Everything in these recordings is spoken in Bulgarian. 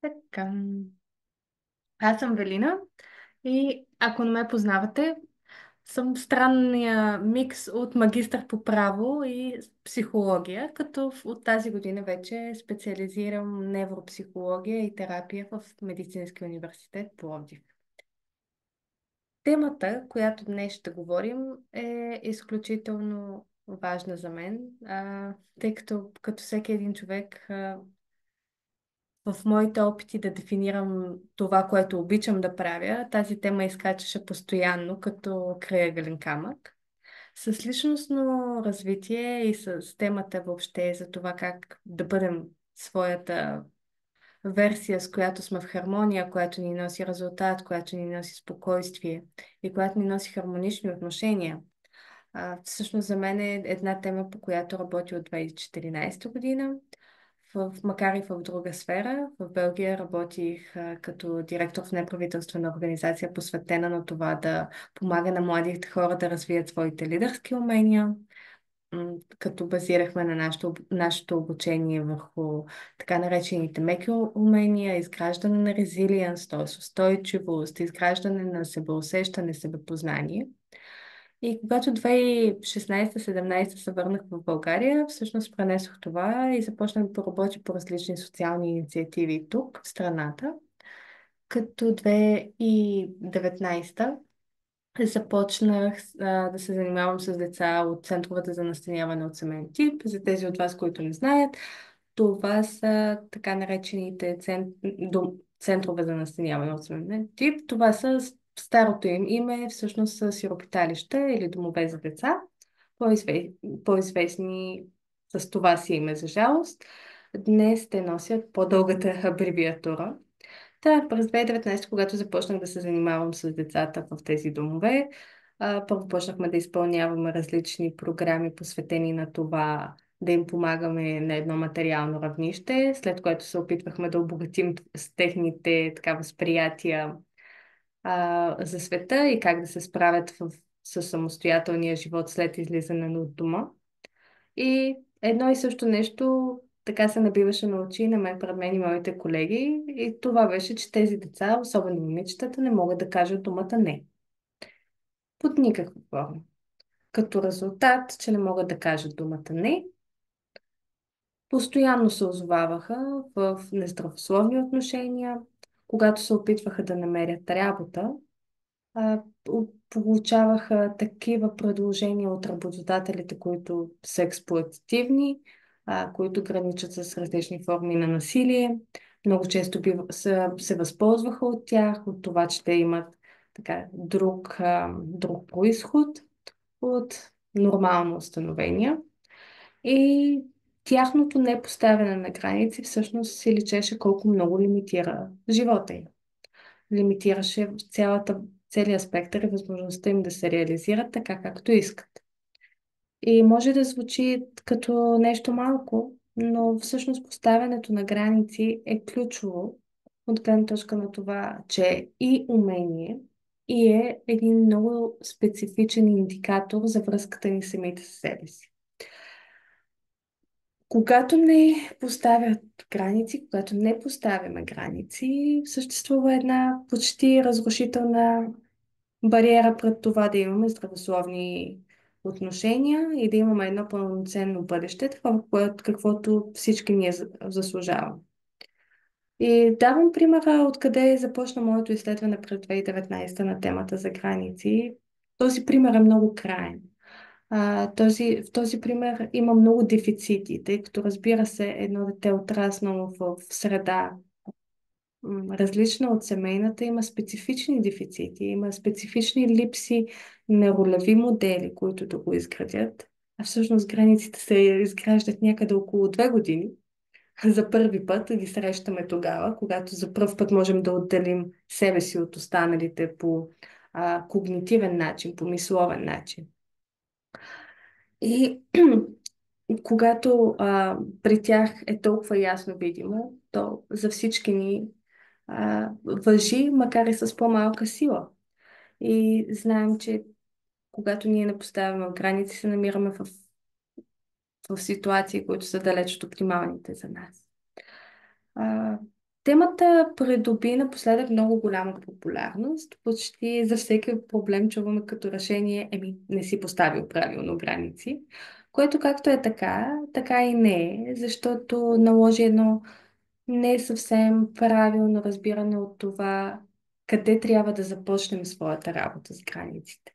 Така. Аз съм Велина и ако не ме познавате, съм странния микс от магистър по право и психология, като от тази година вече специализирам невропсихология и терапия в Медицинския университет Пловдив. Темата, която днес ще говорим, е изключително важна за мен, тъй като всеки един човек в моите опити да дефинирам това, което обичам да правя, тази тема изкачаше постоянно като крайъгълен камък. С личностно развитие и с темата въобще за това как да бъдем своята версия, с която сме в хармония, която ни носи резултат, която ни носи спокойствие и която ни носи хармонични отношения. Всъщност за мен е една тема, по която работя от 2014 година. Макар и в друга сфера, в Белгия работих като директор в неправителствена организация, посветена на това да помага на младите хора да развият своите лидерски умения, като базирахме на нашето обучение върху така наречените меки умения, изграждане на резилиенс, т.е. устойчивост, изграждане на себеусещане, себепознание. И когато 2016-17 се върнах в България, всъщност пренесох това и започнах да работя по различни социални инициативи тук, в страната. Като 2019 започнах да се занимавам с деца от центровете за настаняване от семейен тип. За тези от вас, които не знаят, това са така наречените центрове за настаняване от семейен тип. Това са старото им име, всъщност са сиропиталища или домове за деца, по-известни с това си име, за жалост. Днес те носят по-дългата абревиатура. Да, през 2019, когато започнах да се занимавам с децата в тези домове, първо почнахме да изпълняваме различни програми, посветени на това да им помагаме на едно материално равнище, след което се опитвахме да обогатим с техните така възприятия за света и как да се справят със самостоятелния живот след излизане от дома. И едно и също нещо така се набиваше на очи на мен, пред мен и моите колеги. И това беше, че тези деца, особено момичетата, не могат да кажат думата не. Под никаква форма. Като резултат, че не могат да кажат думата не, постоянно се озоваваха в нездравословни отношения, когато се опитваха да намерят работа, получаваха такива предложения от работодателите, които са експлоатативни, които граничат с различни форми на насилие. Много често се възползваха от тях, от това, че те имат така, друг происход от нормално установения. И тяхното непоставяне на граници всъщност си личеше колко много лимитира живота им. Лимитираше целият спектър и възможността им да се реализират така, както искат. И може да звучи като нещо малко, но всъщност поставянето на граници е ключово от гледна точка на това, че е и умение, и е един много специфичен индикатор за връзката ни самите с себе си. Когато не поставят граници, когато не поставяме граници, съществува една почти разрушителна бариера пред това да имаме здравословни отношения и да имаме едно пълноценно бъдеще, такова, каквото всички ние заслужаваме. И давам примера откъде започна моето изследване през 2019 на темата за граници. Този пример е много краен. В този пример има много дефицити, тъй като разбира се, едно дете отраснало в среда, различна от семейната, има специфични дефицити, има специфични липси на ролеви модели, които да го изградят. А всъщност границите се изграждат някъде около 2 години. За първи път ги срещаме тогава, когато за първ път можем да отделим себе си от останалите по когнитивен начин, по мисловен начин. И когато при тях е толкова ясно видимо, то за всички ни въжи, макар и с по-малка сила. И знаем, че когато ние не поставяме граници, се намираме в ситуации, които са далеч от оптималните за нас. Темата придоби напоследък много голяма популярност. Почти за всеки проблем чуваме като решение, не си поставил правилно граници, което както е така, така и не е, защото наложи едно не съвсем правилно разбиране от това къде трябва да започнем своята работа с границите.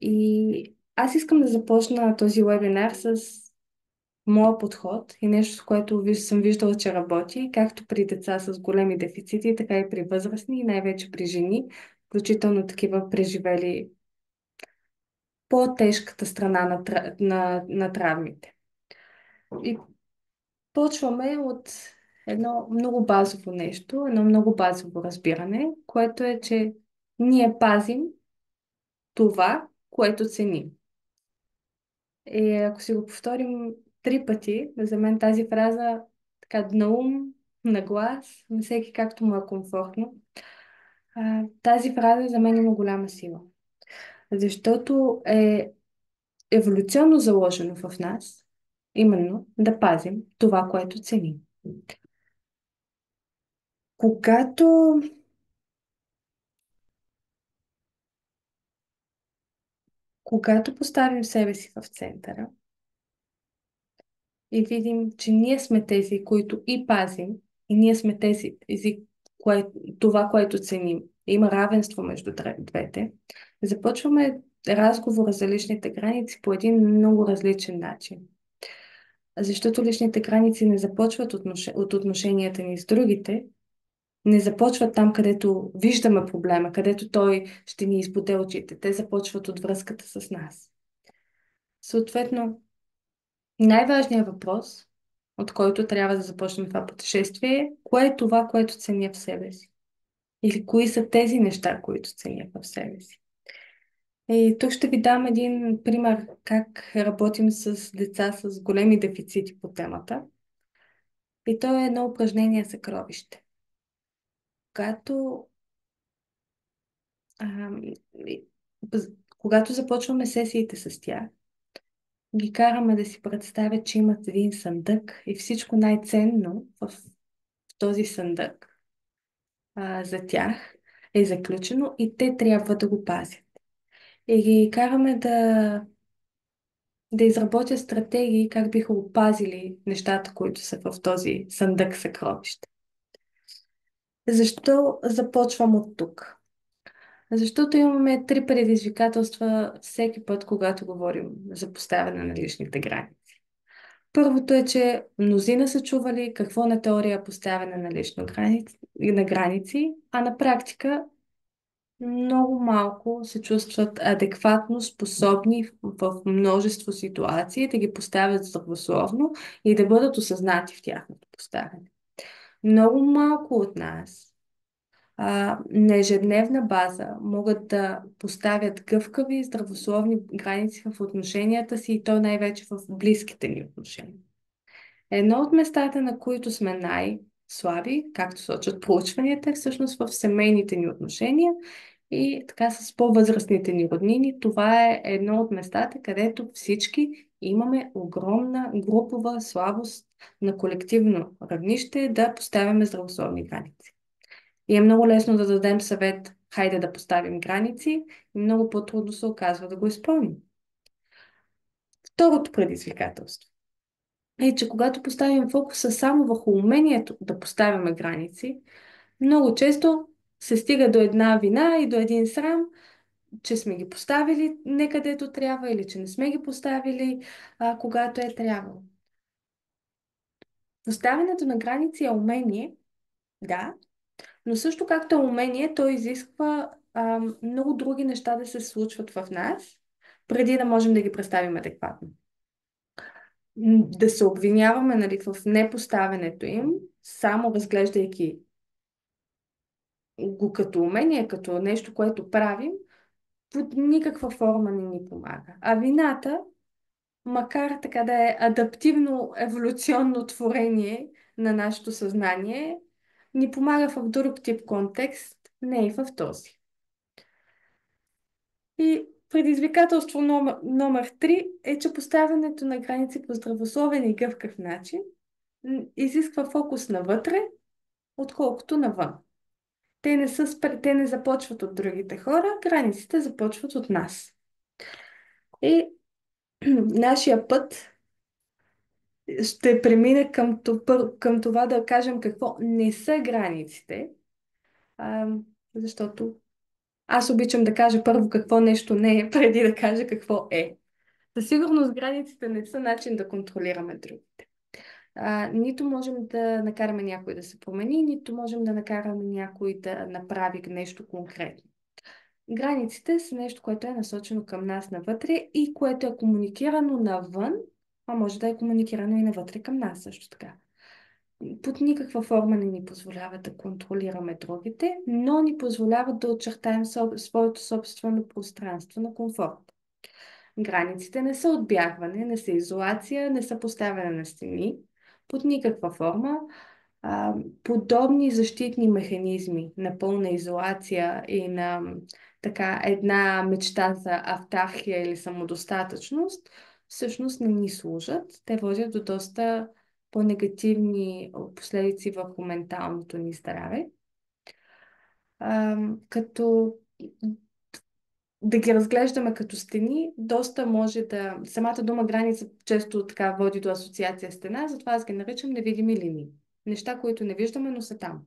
И аз искам да започна този вебинар с моя подход и нещо, с което съм виждала, че работи, както при деца с големи дефицити, така и при възрастни, и най-вече при жени, включително такива преживели по-тежката страна на травмите. И почваме от едно много базово нещо, едно много базово разбиране, което е, че ние пазим това, което ценим. И ако си го повторим 3 пъти, за мен тази фраза така на ум, на глас, на всеки както му е комфортно, тази фраза за мен има голяма сила. Защото е еволюционно заложено в нас, именно да пазим това, което ценим. Когато, когато поставим себе си в центъра, и видим, че ние сме тези, които и пазим, и ние сме тези, това, което ценим. Има равенство между двете. Започваме разговора за личните граници по един много различен начин. Защото личните граници не започват от отношенията ни с другите, не започват там, където виждаме проблема, където той ще ни избуде очите. Те започват от връзката с нас. Съответно, най-важният въпрос, от който трябва да започнем това пътешествие, е кое е това, което ценя в себе си? Или кои са тези неща, които ценя в себе си? И тук ще ви дам един пример как работим с деца с големи дефицити по темата. И то е едно упражнение съкровище. Когато, ам, и- когато започваме сесиите с тях, ги караме да си представят, че имат един съндък и всичко най-ценно в този съндък за тях е заключено и те трябва да го пазят. И ги караме да изработят стратегии как биха опазили нещата, които са в този съндък съкровище. Защо започвам от тук? Защото имаме 3 предизвикателства всеки път, когато говорим за поставяне на личните граници. Първото е, че мнозина са чували какво на теория е поставяне на на граници, а на практика много малко се чувстват адекватно способни в множество ситуации да ги поставят здравословно и да бъдат осъзнати в тяхното поставяне. Много малко от нас на ежедневна база могат да поставят гъвкави и здравословни граници в отношенията си и то най-вече в близките ни отношения. Едно от местата, на които сме най-слаби, както сочат проучванията, е всъщност в семейните ни отношения и така с по-възрастните ни роднини. Това е едно от местата, където всички имаме огромна групова слабост на колективно равнище да поставяме здравословни граници. И е много лесно да дадем съвет, хайде да поставим граници, и много по-трудно се оказва да го изпълним. Второто предизвикателство е, че когато поставим фокуса само върху умението да поставяме граници, много често се стига до една вина и до един срам, че сме ги поставили не където трябва или че не сме ги поставили когато е трябвало. Поставянето на граници е умение, да, но също както е умение, то изисква много други неща да се случват в нас, преди да можем да ги представим адекватно. Да се обвиняваме, нали, в непоставянето им, само разглеждайки го като умение, като нещо, което правим, под никаква форма не ни помага. А вината, макар така да е адаптивно еволюционно творение на нашето съзнание, ни помага в друг тип контекст, не и в този. И предизвикателство номер 3 е, че поставянето на граници по здравословен и гъвкав начин изисква фокус навътре отколкото навън. Те не започват от другите хора, границите започват от нас. И нашия път ще премине към това да кажем какво не са границите, а, защото аз обичам да кажа първо какво нещо не е, преди да кажа какво е. Със сигурност границите не са начин да контролираме другите. Нито можем да накараме някой да се промени, нито можем да накараме някой да направи нещо конкретно. Границите са нещо, което е насочено към нас навътре и което е комуникирано навън, а може да е комуникирано и навътре към нас също така. Под никаква форма не ни позволява да контролираме другите, но ни позволява да очертаем своето собствено пространство на комфорт. Границите не са отбягване, не са изолация, не са поставяне на стени, под никаква форма. Подобни защитни механизми на пълна изолация и на така една мечта за автархия или самодостатъчност всъщност не ни служат. Те водят до доста по-негативни последици върху менталното ни здраве. Като да ги разглеждаме като стени, доста може да... Самата дума граница често така води до асоциация стена, затова аз ги наричам невидими линии. Неща, които не виждаме, но са там.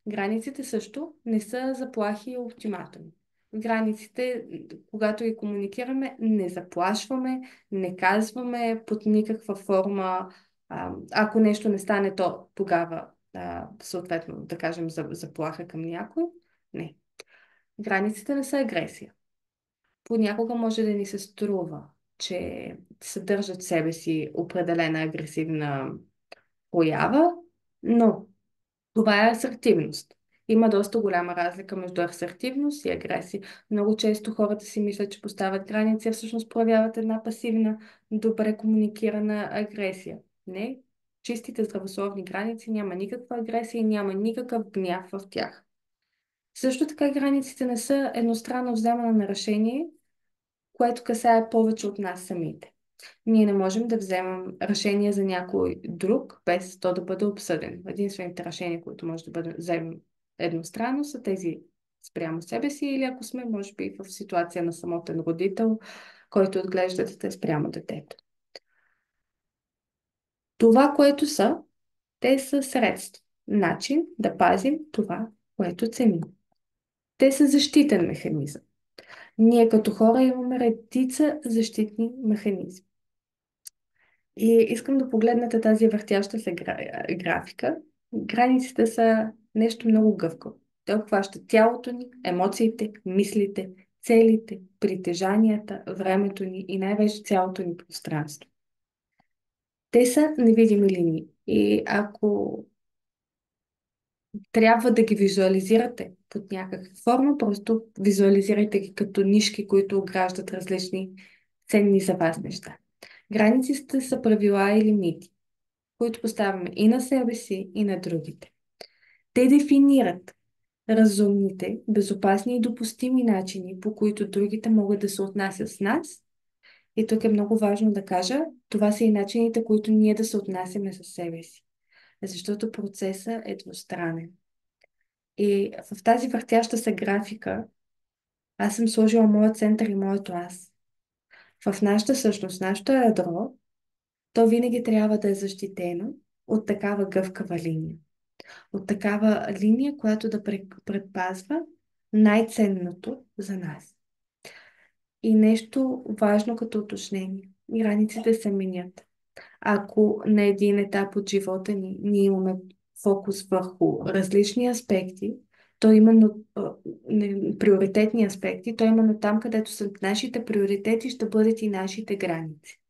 Границите също не са заплахи и ултиматуми. Границите, когато ги комуникираме, не заплашваме, не казваме под никаква форма, ако нещо не стане, то тогава съответно да кажем заплаха към някой. Не. Границите не са агресия. Понякога може да ни се струва, че съдържат в себе си определена агресивна проява, но това е асертивност. Има доста голяма разлика между асертивност и агресия. Много често хората си мислят, че поставят граници, а всъщност проявяват една пасивна, добре комуникирана агресия. Не, чистите здравословни граници няма никаква агресия и няма никакъв гняв в тях. Също така границите не са едностранно вземане на решение, което касае повече от нас самите. Ние не можем да вземем решение за някой друг, без то да бъде обсъден. Единствените решения, които може да бъдем вземем едностранно, са тези спрямо себе си или ако сме, може би, в ситуация на самотен родител, който отглежда дете спрямо детето. Това, което са, те са средства. Начин да пазим това, което ценим. Те са защитен механизъм. Ние като хора имаме редица защитни механизми. И искам да погледнете тази въртяща се графика. Границите са нещо много гъвкаво. Те обхващат тялото ни, емоциите, мислите, целите, притежанията, времето ни и най-вече цялото ни пространство. Те са невидими линии. И ако трябва да ги визуализирате под някаква форма, просто визуализирайте ги като нишки, които ограждат различни ценни за вас неща. Границите са правила и лимити, които поставяме и на себе си, и на другите. Те дефинират разумните, безопасни и допустими начини, по които другите могат да се отнасят с нас. И тук е много важно да кажа, това са и начините, които ние да се отнасяме с себе си. Защото процесът е двустранен. И в тази въртяща се графика аз съм сложила моят център и моето аз. В нашата същност, нашето ядро, то винаги трябва да е защитено от такава гъвкава линия. От такава линия, която да предпазва най-ценното за нас. И нещо важно като уточнение. Границите се менят. Ако на един етап от живота ни ние имаме фокус върху различни аспекти, то именно приоритетни аспекти, то именно там, където са нашите приоритети, ще бъдат и нашите граници.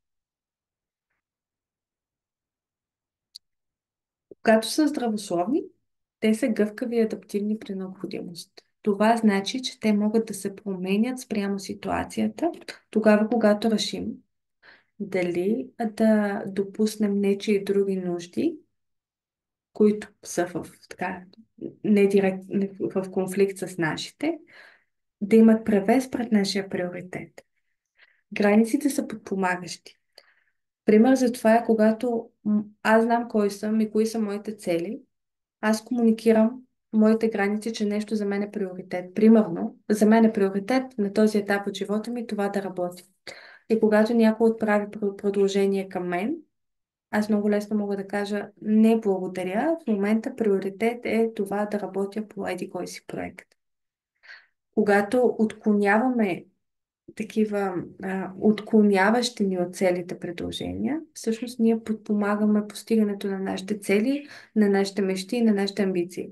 Когато са здравословни, те са гъвкави и адаптивни при необходимост. Това значи, че те могат да се променят спрямо ситуацията, тогава когато решим дали да допуснем нечии други нужди, които са в, така, не в конфликт с нашите, да имат превес пред нашия приоритет. Границите са подпомагащи. Пример за това е, когато аз знам кой съм и кои са моите цели, аз комуникирам моите граници, че нещо за мен е приоритет. Примерно, за мен е приоритет на този етап от живота ми това да работя. И когато някой отправи предложение към мен, аз много лесно мога да кажа не благодаря. В момента приоритет е това да работя по еди кой си проект. Когато отклоняваме такива отклоняващи ни от целите предложения, всъщност ние подпомагаме постигането на нашите цели, на нашите мечти и на нашите амбиции.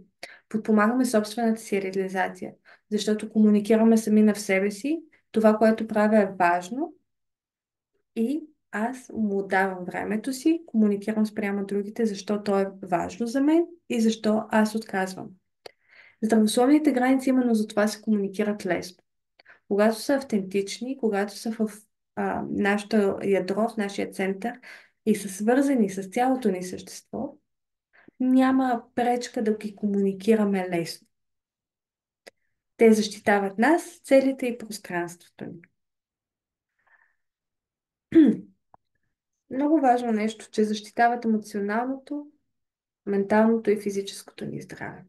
Подпомагаме собствената си реализация, защото комуникираме сами на в себе си, това, което правя е важно и аз му давам времето си, комуникирам спрямо другите, защо то е важно за мен и защо аз отказвам. Здравословните граници именно за това се комуникират лесно. Когато са автентични, когато са в нашето ядро, в нашия център и са свързани с цялото ни същество, няма пречка да ги комуникираме лесно. Те защитават нас, целите и пространството ни. Много важно нещо, че защитават емоционалното, менталното и физическото ни здраве.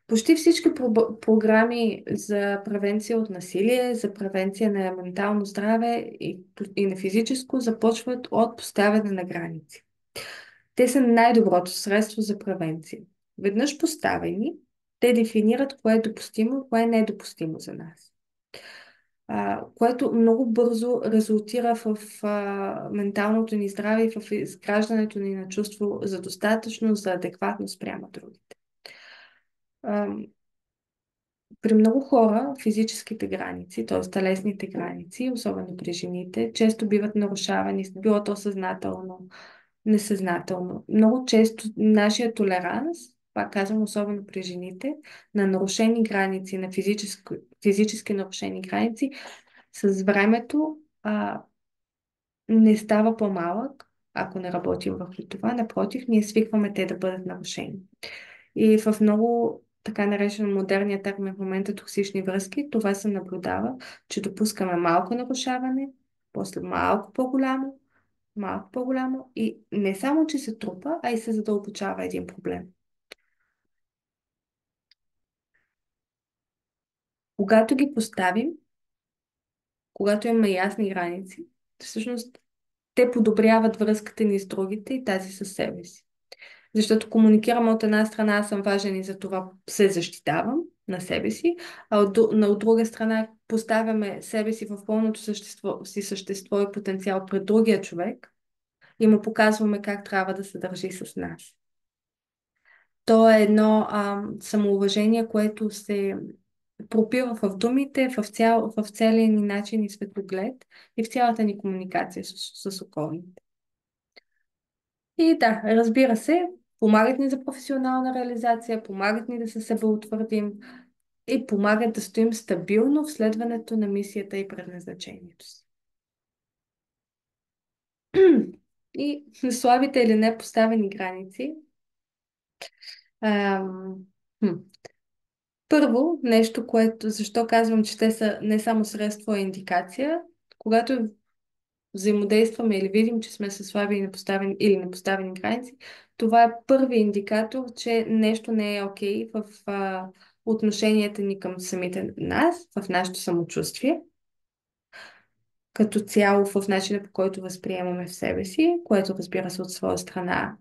Почти всички програми за превенция от насилие, за превенция на ментално здраве и на физическо започват от поставяне на граници. Те са най-доброто средство за превенция. Веднъж поставени, те дефинират кое е допустимо и кое е недопустимо за нас. Което много бързо резултира в менталното ни здраве и в изграждането ни на чувство за достатъчно, за адекватност прямо другите. При много хора физическите граници, т.е. телесните граници, особено при жените, често биват нарушавани, било то съзнателно, несъзнателно. Много често нашия толеранс, пак казвам, особено при жените, на нарушени граници, на физически нарушени граници, с времето не става по-малък, ако не работим върху това. Напротив, ние свикваме те да бъдат нарушени. И в много така наречен модерния термин в момента токсични връзки, това се наблюдава, че допускаме малко нарушаване, после малко по-голямо и не само, че се трупа, а и се задълбочава един проблем. Когато ги поставим, когато имаме ясни граници, всъщност те подобряват връзката ни с другите и тази със себе си. Защото комуникираме от една страна, аз съм важен и за това се защитавам на себе си, а от друга страна поставяме себе си в пълното същество и потенциал пред другия човек и му показваме как трябва да се държи с нас. То е едно самоуважение, което се пропива в думите, в целия ни начин и светоглед и в цялата ни комуникация с околните. И да, разбира се, помагат ни за професионална реализация, помагат ни да се себеутвърдим и помагат да стоим стабилно в следването на мисията и предназначението си. И слабите или не поставени граници. Ам, хм. Първо, нещо, защо казвам, че те са не само средство, а индикация. Когато взаимодействаме или видим, че сме със слаби или непоставени граници, това е първи индикатор, че нещо не е окей в отношенията ни към самите нас, в нашето самочувствие, като цяло в начина, по който възприемаме в себе си, което разбира се от своя страна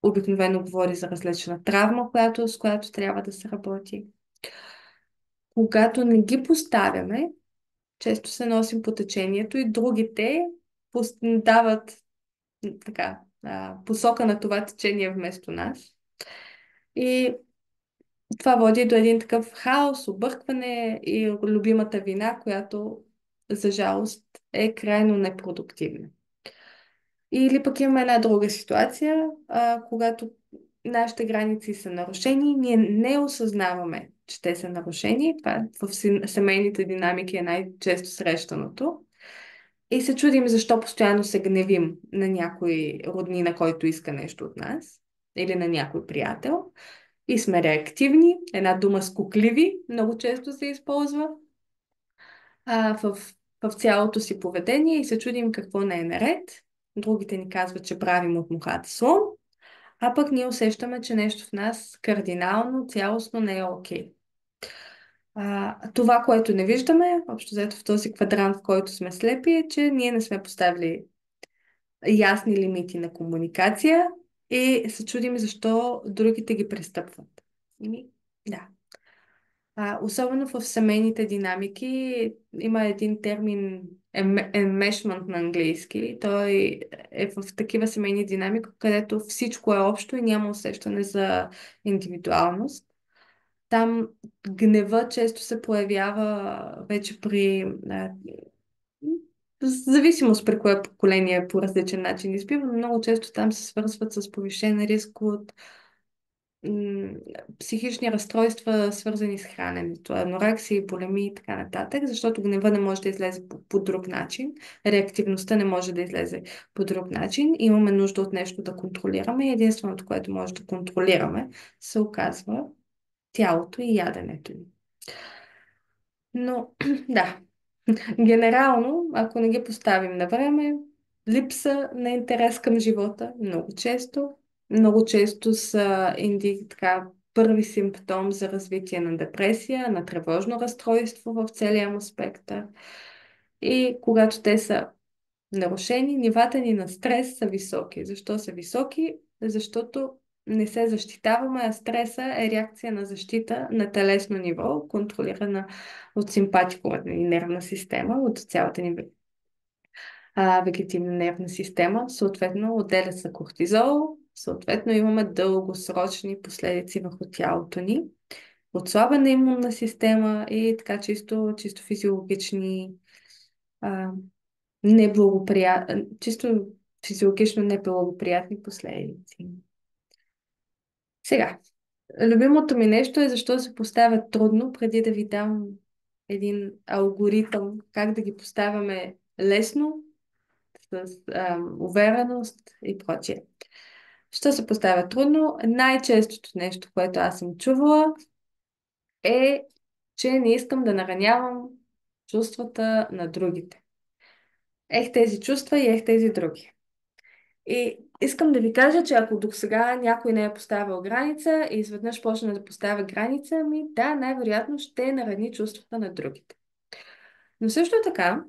обикновено говори за различна травма, с която трябва да се работи. Когато не ги поставяме, често се носим по течението и другите дават така, посока на това течение вместо нас. И това води до един такъв хаос, объркване и любимата вина, която за жалост е крайно непродуктивна. Или пък имаме една друга ситуация, когато нашите граници са нарушени, ние не осъзнаваме, че те са нарушени. Това в семейните динамики е най-често срещаното. И се чудим защо постоянно се гневим на някой роднина, който иска нещо от нас, или на някой приятел. И сме реактивни. Една дума скукливи много често се използва в цялото си поведение и се чудим какво не е наред. Другите ни казват, че правим от мухата слон, а пък ние усещаме, че нещо в нас кардинално, цялостно не е окей. Това, което не виждаме, общо взето в този квадрант, в който сме слепи, е, че ние не сме поставили ясни лимити на комуникация и се чудим защо другите ги престъпват. Ами, да. Особено в семейните динамики има един термин enmeshment на английски. Той е в такива семейни динамики, където всичко е общо и няма усещане за индивидуалност. Там гнева често се появява вече при в зависимост при кое поколение по различен начин изпива, но много често там се свързват с повишен риск от м, психични разстройства, свързани с храненето, анорексия, булимия и така нататък, защото гнева не може да излезе по друг начин, реактивността не може да излезе по друг начин. Имаме нужда от нещо да контролираме и единственото, което може да контролираме, се оказва тялото и яденето ни. Но, да, генерално, ако не ги поставим на време, липса на интерес към живота много често са така, първи симптом за развитие на депресия, на тревожно разстройство в целия му спектър. И когато те са нарушени, нивата ни на стрес са високи. Защо са високи? Защото не се защитаваме, а стреса е реакция на защита на телесно ниво, контролирана от симпатиковата ни нервна система, от цялата ни вегетативна нервна система. Съответно, отделят се кортизол, съответно имаме дългосрочни последици върху тялото ни, отслабена имунна система и така чисто физиологични а, чисто физиологично неблагоприятни последици. Сега, любимото ми нещо е защо се поставя трудно, преди да ви дам един алгоритъм, как да ги поставяме лесно, с увереност и прочие. Що се поставя трудно? Най-честото нещо, което аз съм чувала, е, че не искам да наранявам чувствата на другите. Ех тези чувства и ех тези други. И искам да ви кажа, че ако до сега някой не е поставил граница и изведнъж почне да поставя граница, да, най-вероятно ще нарани чувствата на другите. Но също така,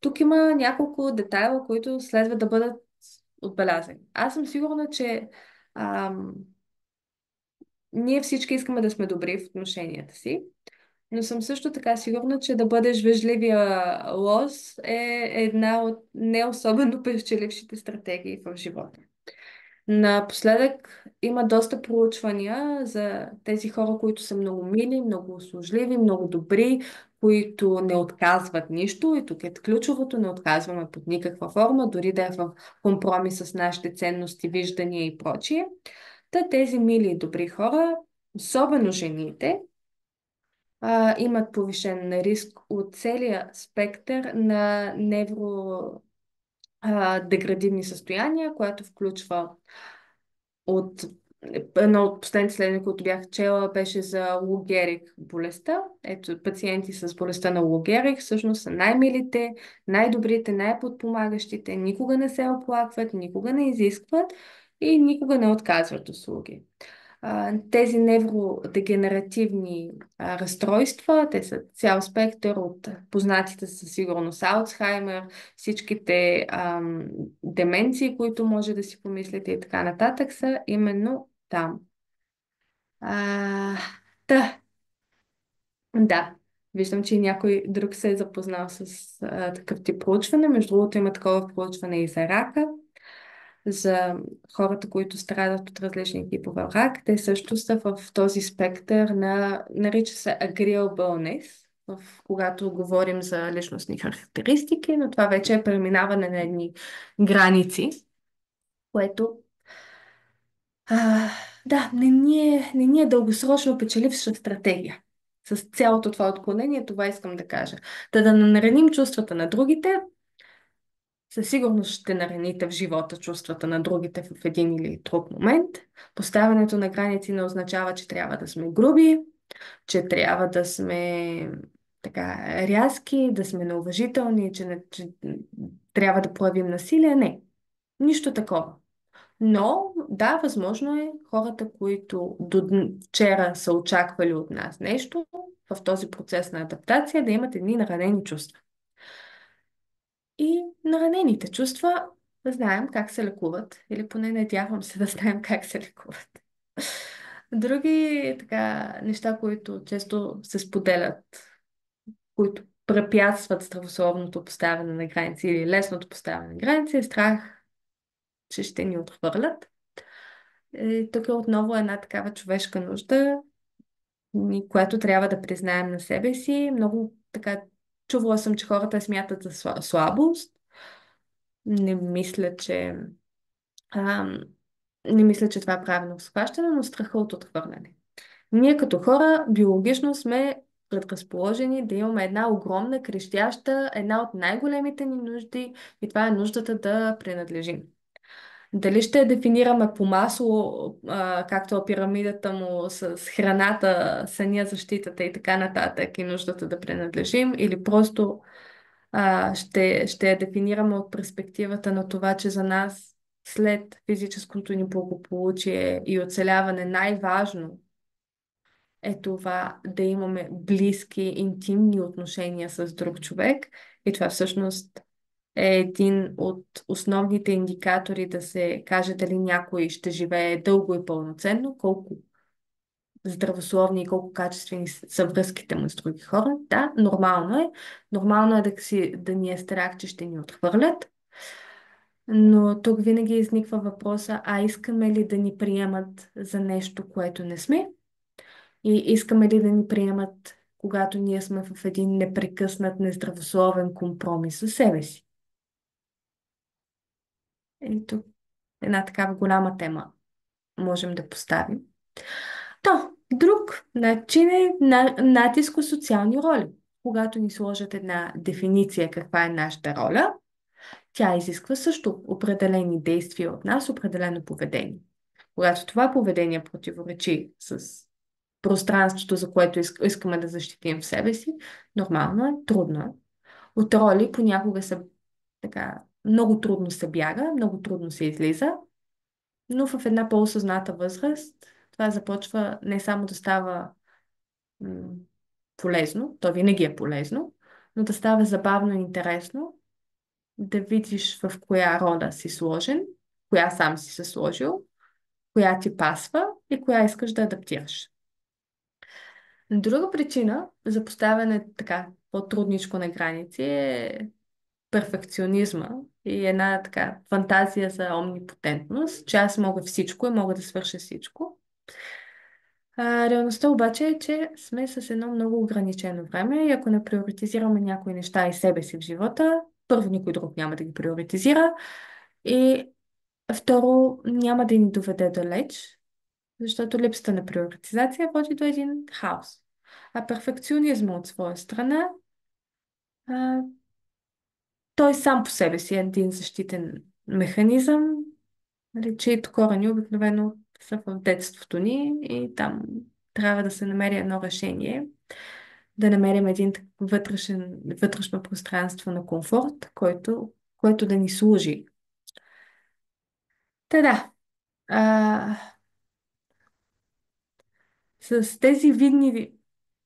тук има няколко детайла, които следва да бъдат отбелязани. Аз съм сигурна, че ам, ние всички искаме да сме добри в отношенията си, но съм също така сигурна, че да бъдеш вежливия лоз е една от не особено печелившите стратегии в живота. Напоследък има доста проучвания за тези хора, които са много мили, много услужливи, много добри, които не отказват нищо. И тук е ключовото, не отказваме под никаква форма, дори да е в компромис с нашите ценности, виждания и прочие. Тези мили и добри хора, особено жените, имат повишен риск от целия спектър на невродеградивни състояния, което включва от едно от последните изследвания, които бях чела, беше за Лу Гериг болестта. Ето, пациенти с болестта на Лу Гериг всъщност са най-милите, най-добрите, най-подпомагащите, никога не се оплакват, никога не изискват и никога не отказват услуги. Тези невродегенеративни разстройства, те са цял спектър от познатите със сигурност Алцхаймер, всичките деменции, които може да си помислите и така нататък, са именно там. А, да, да. Виждам, че и някой друг се е запознал с такъв тип проучване. Между другото има такова проучване и за рака, за хората, които страдат от различни типове рак. Те също са в този спектър нарича се agreeableness, когато говорим за личностни характеристики, но това вече е преминаване на едни граници, което да, не ни е дългосрочно печеливша стратегия. С цялото това отклонение, това искам да кажа. Да нараним чувствата на другите, със сигурност ще нараните в живота чувствата на другите в един или друг момент. Поставянето на граници не означава, че трябва да сме груби, че трябва да сме така рязки, да сме неуважителни, че трябва да проявим насилие. Не, нищо такова. Но да, възможно е хората, които вчера са очаквали от нас нещо, в този процес на адаптация да имат едни наранени чувства. И наранените чувства знаем как се лекуват, или поне надявам се да знаем как се лекуват. Други така неща, които често се споделят, които препятстват здравословното поставяне на граници или лесното поставяне на граници, е страх, че ще ни отхвърлят. Тук е отново една такава човешка нужда, която трябва да признаем на себе си. Много така чувала съм, че хората смятат за слабост. Не мисля, че ам, не мисля, че това е правилно схващане, но страха от отхвърляне. Ние като хора биологично сме предразположени да имаме една огромна, крещяща, една от най-големите ни нужди и това е нуждата да принадлежим. Дали ще я дефинираме по масло, както е пирамидата му с храната, съня, защитата и така нататък и нуждата да принадлежим, или просто ще я дефинираме от перспективата на това, че за нас след физическото ни благополучие и оцеляване най-важно е това да имаме близки, интимни отношения с друг човек. И това всъщност е един от основните индикатори да се каже дали някой ще живее дълго и пълноценно, колко здравословни и колко качествени са връзките му с други хора. Да, нормално е. Нормално е да ни е страх, че ще ни отхвърлят. Но тук винаги изниква въпроса, а искаме ли да ни приемат за нещо, което не сме? И искаме ли да ни приемат, когато ние сме в един непрекъснат, нездравословен компромис със себе си? И тук една такава голяма тема можем да поставим. То, друг начин е натиск от социални роли. Когато ни сложат една дефиниция каква е нашата роля, тя изисква също определени действия от нас, определено поведение. Когато това поведение противоречи с пространството, за което искаме да защитим в себе си, нормално е, трудно е. От роли понякога са така, много трудно се бяга, много трудно се излиза, но в една по-осъзната възраст това започва не само да става м, полезно, то винаги е полезно, но да става забавно и интересно, да видиш в коя роля си сложен, коя сам си се сложил, коя ти пасва и коя искаш да адаптираш. Друга причина за поставяне така по-трудничко на граници е перфекционизма и една така фантазия за омнипотентност, че аз мога всичко и мога да свърша всичко. Реалността обаче е, че сме с едно много ограничено време и ако не приоритизираме някои неща и себе си в живота, първо никой друг няма да ги приоритизира и второ няма да ни доведе далеч, защото липсата на приоритизация води до един хаос. А перфекционизма от своя страна, а, той сам по себе си е един защитен механизъм, нали, чието корени обикновено са в детството ни и там трябва да се намери едно решение, да намерим един вътрешно пространство на комфорт, който да ни служи. Та да, а, с тези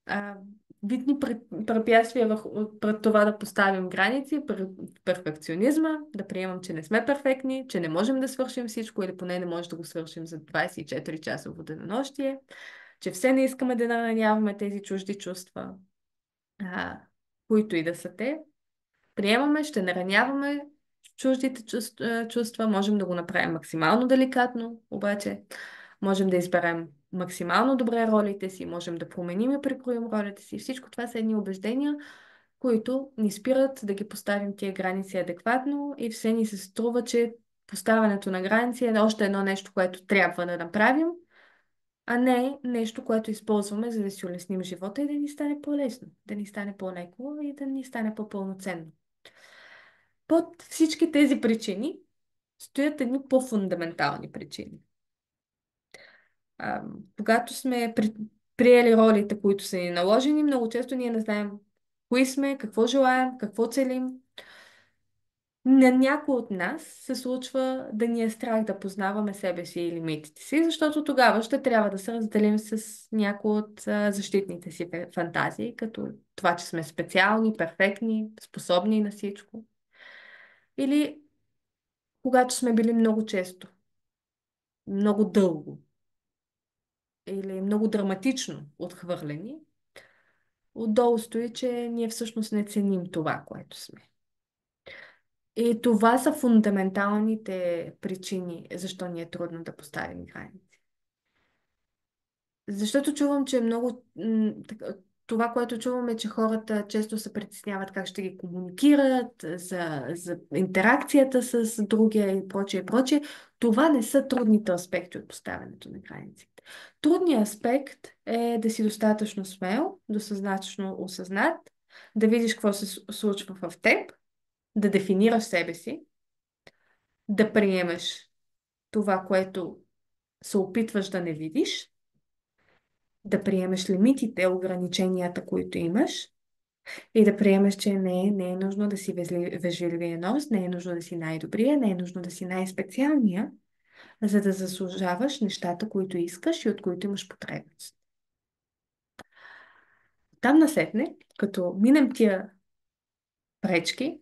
а, видни препятствия пред това да поставим граници, перфекционизма, да приемам, че не сме перфектни, че не можем да свършим всичко или поне не може да го свършим за 24 часа в денонощие, че все не искаме да нараняваме тези чужди чувства, а, които и да са те. Приемаме, ще нараняваме чуждите чувства, можем да го направим максимално деликатно, обаче можем да изберем максимално добре ролите си, можем да променим и прекроим ролите си. Всичко това са едни убеждения, които ни спират да ги поставим тия граници адекватно и все ни се струва, че поставянето на граници е още едно нещо, което трябва да направим, а не нещо, което използваме, за да си улесним живота и да ни стане по-лесно, да ни стане по-леко и да ни стане по-пълноценно. Под всички тези причини стоят едни по-фундаментални причини. Когато сме приели ролите, които са ни наложени, много често ние не знаем кои сме, какво желаем, какво целим. На някой от нас се случва да ни е страх да познаваме себе си и лимитите си, защото тогава ще трябва да се разделим с някои от защитните си фантазии, като това, че сме специални, перфектни, способни на всичко. Или когато сме били много често, много дълго или много драматично отхвърлени, отдолу стои, че ние всъщност не ценим това, което сме. И това са фундаменталните причини, защо ни е трудно да поставим граници. Защото чувам, че много... Това, което чувам е, че хората често се притесняват как ще ги комуникират, за интеракцията с другия и прочее, и прочее. Това не са трудните аспекти от поставянето на границите. Трудният аспект е да си достатъчно смел, достатъчно осъзнат, да видиш какво се случва в теб, да дефинираш себе си, да приемеш това, което се опитваш да не видиш, да приемеш лимитите, ограниченията, които имаш и да приемеш, че не е нужно да си вежливия нос, не е нужно да си най-добрия, не е нужно да си най-специалния, за да заслужаваш нещата, които искаш и от които имаш потребност. Там насетне, като минем тия пречки,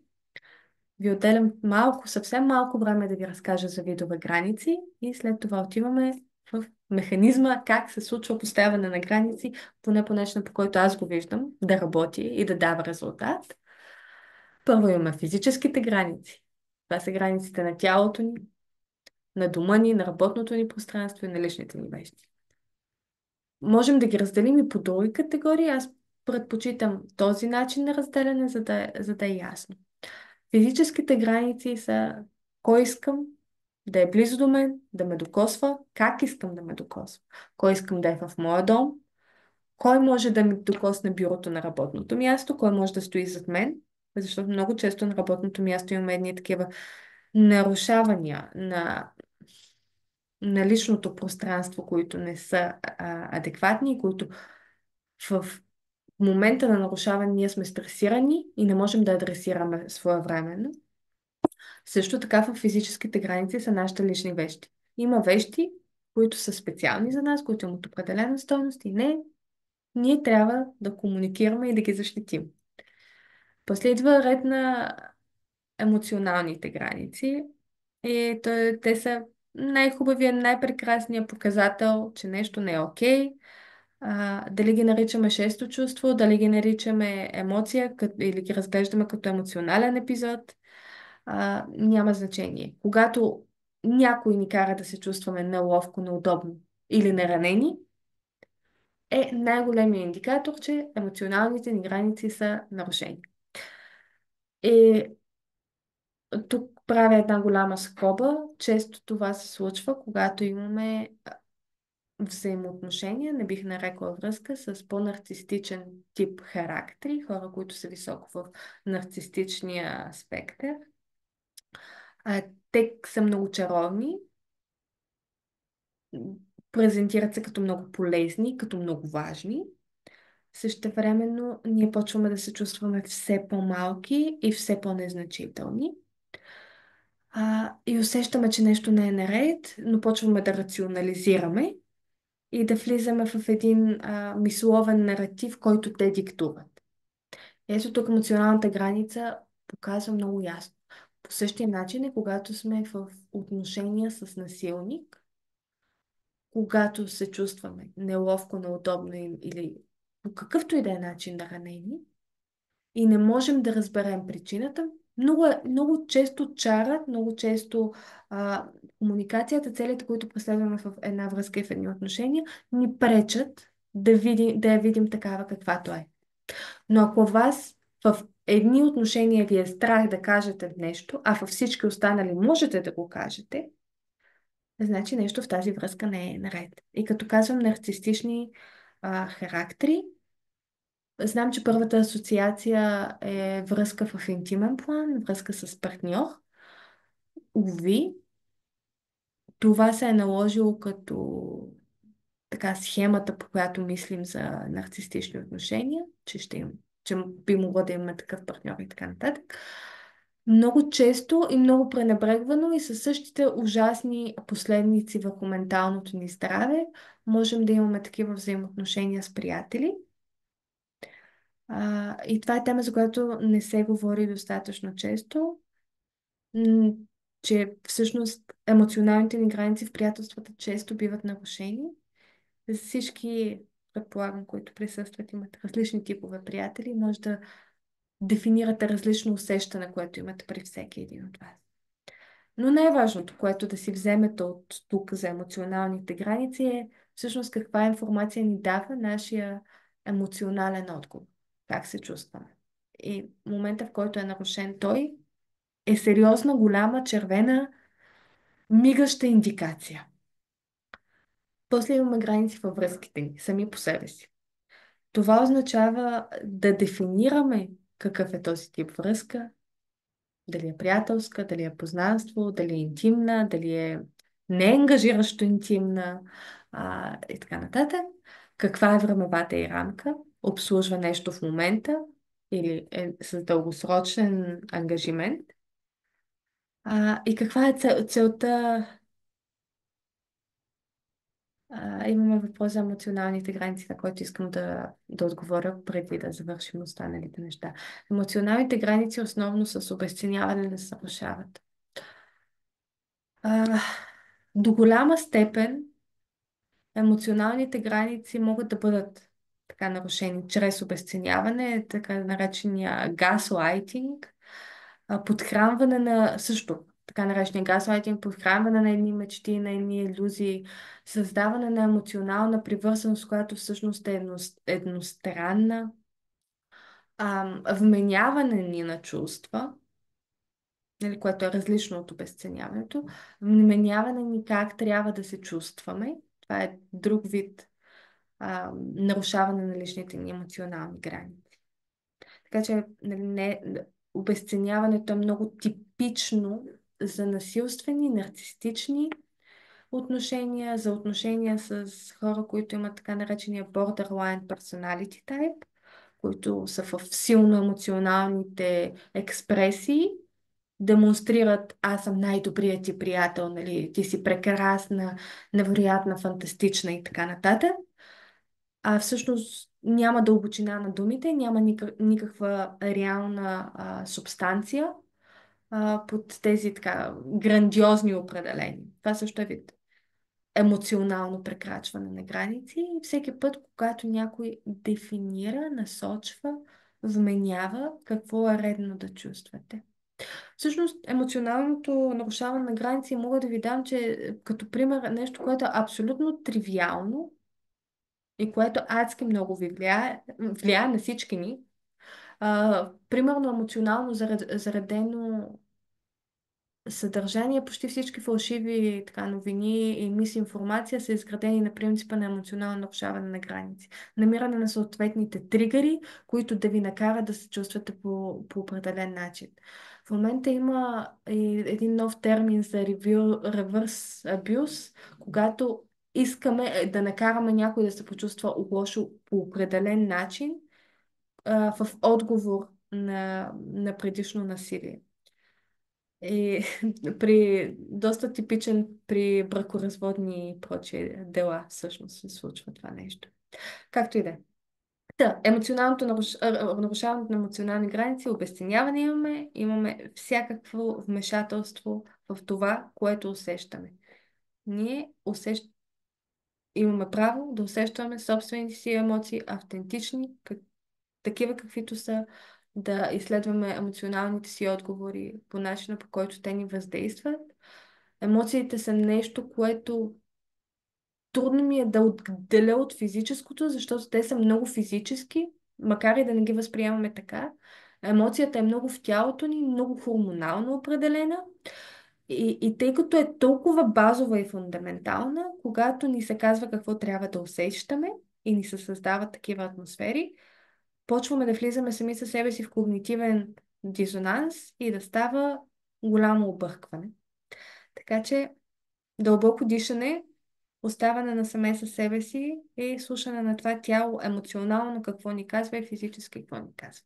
ви отделям малко, съвсем малко време да ви разкажа за видове граници и след това отиваме в механизма как се случва поставяне на граници, поне по начин, по който аз го виждам, да работи и да дава резултат. Първо имаме физическите граници. Това са границите на тялото ни, на дома ни, на работното ни пространство и на личните ни вещи. Можем да ги разделим и по други категории. Аз предпочитам този начин на разделяне, за да е ясно. Физическите граници са кой искам да е близо до мен, да ме докосва, как искам да ме докосва, кой искам да е в моя дом, кой може да ми докосне бюрото на работното място, кой може да стои зад мен, защото много често на работното място имаме едни такива нарушавания на личното пространство, които не са адекватни, които в момента на нарушаване ние сме стресирани и не можем да адресираме своевременно. Също така в физическите граници са нашите лични вещи. Има вещи, които са специални за нас, които имат определена стойност и не. Ние трябва да комуникираме и да ги защитим. После идва ред на емоционалните граници. И те са най-хубавия, най-прекрасният показател, че нещо не е окей. Дали ги наричаме шесто чувство, дали ги наричаме емоция или ги разглеждаме като емоционален епизод, няма значение. Когато някой ни кара да се чувстваме неловко, неудобно или неранени, е най-големият индикатор, че емоционалните ни граници са нарушени. И тук правя една голяма скоба. Често това се случва, когато имаме взаимоотношения, не бих нарекла връзка, с по-нарцистичен тип характери, хора, които са високо в нарцистичния спектър. Те са много чаровни, презентират се като много полезни, като много важни. Същевременно ние почваме да се чувстваме все по-малки и все по-незначителни. И усещаме, че нещо не е наред, но почваме да рационализираме и да влизаме в един мисловен наратив, който те диктуват. Ето тук емоционалната граница показва много ясно. По същия начин е, когато сме в отношения с насилник, когато се чувстваме неловко, неудобно или по какъвто и да е начин да ранени и не можем да разберем причината, много често чарът, много често комуникацията, целите, които преследваме в една връзка и в едни отношения, ни пречат да я видим такава каквато е. Но ако вас в едни отношения ви е страх да кажете нещо, а във всички останали можете да го кажете, значи нещо в тази връзка не е наред. И като казвам нарцистични характери, знам, че първата асоциация е връзка в интимен план, връзка с партньор. Уви, това се е наложило като така схемата, по която мислим за нарцистични отношения, че би могло да имаме такъв партньор и така нататък. много често и много пренебрегвано и със същите ужасни последици върху менталното ни здраве. Можем да имаме такива взаимоотношения с приятели. И това е тема, за която не се говори достатъчно често, м, че всъщност емоционалните ни граници в приятелствата често биват нарушени. Всички, предполагам, които присъстват, имат различни типове приятели, може да дефинирате различно усещане, което имате при всеки един от вас. Но най-важното, което да си вземете от тук за емоционалните граници е всъщност каква информация ни дава нашия емоционален отговор. Как се чувстваме. И момента, в който е нарушен той, е сериозна, голяма, червена, мигаща индикация. После имаме граници във връзките ни, сами по себе си. Това означава да дефинираме какъв е този тип връзка, дали е приятелска, дали е познанство, дали е интимна, дали е неангажиращо интимна и така нататък. Каква е времевата и рамка? Обслужва нещо в момента или е с дългосрочен ангажимент? И каква е целта? Имаме въпрос за емоционалните граници, на който искам да отговоря преди да завършим останалите неща. Емоционалните граници основно с обесценяване да се нарушават. А, до голяма степен емоционалните граници могат да бъдат така нарушени чрез обесценяване, така наречения газлайтинг, подхранване на също така наречения газлайтинг, подхранване на едни мечти, на едни илюзии, създаване на емоционална привързаност, която всъщност е едностранна, вменяване ни на чувства, нали, което е различно от обесценяването, вменяване ни как трябва да се чувстваме. Това е друг вид нарушаване на личните ни емоционални граници. Така че нали, обесценяването е много типично за насилствени, нарцистични отношения, за отношения с хора, които имат така наречения borderline personality type, които са в силно емоционалните експресии, демонстрират: аз съм най-добрият ти приятел, нали, ти си прекрасна, невероятна, фантастична и така нататък. Всъщност няма дълбочина на думите, няма никаква реална субстанция под тези така грандиозни определения. Това също е вид емоционално прекрачване на граници и всеки път, когато някой дефинира, насочва, вменява какво е редно да чувствате. Всъщност, емоционалното нарушаване на граници мога да ви дам, че като пример нещо, което е абсолютно тривиално и което адски много ви влияе на всички ни. Примерно емоционално заредено съдържание, почти всички фалшиви така, новини и мисинформация са изградени на принципа на емоционално нарушаване на граници. Намиране на съответните тригъри, които да ви накарат да се чувствате по определен начин. В момента има и един нов термин за reverse abuse, когато искаме да накараме някой да се почувства лошо по определен начин в отговор на предишно насилие. И доста типичен при бракоразводни и прочие дела всъщност се случва това нещо. Както и да е. Емоционалното нарушаването на емоционални граници, обесценяване имаме всякакво вмешателство в това, което усещаме. Ние имаме право да усещаме собствените си емоции автентични, такива каквито са, да изследваме емоционалните си отговори по начина, по който те ни въздействат. Емоциите са нещо, което трудно ми е да отделя от физическото, защото те са много физически, макар и да не ги възприемаме така. Емоцията е много в тялото ни, много хормонално определена. И тъй като е толкова базова и фундаментална, когато ни се казва какво трябва да усещаме и ни се създават такива атмосфери, почваме да влизаме сами със себе си в когнитивен дисонанс и да става голямо объркване. Така че дълбоко дишане, оставане насаме със себе си и слушане на това тяло емоционално какво ни казва и физически какво ни казва.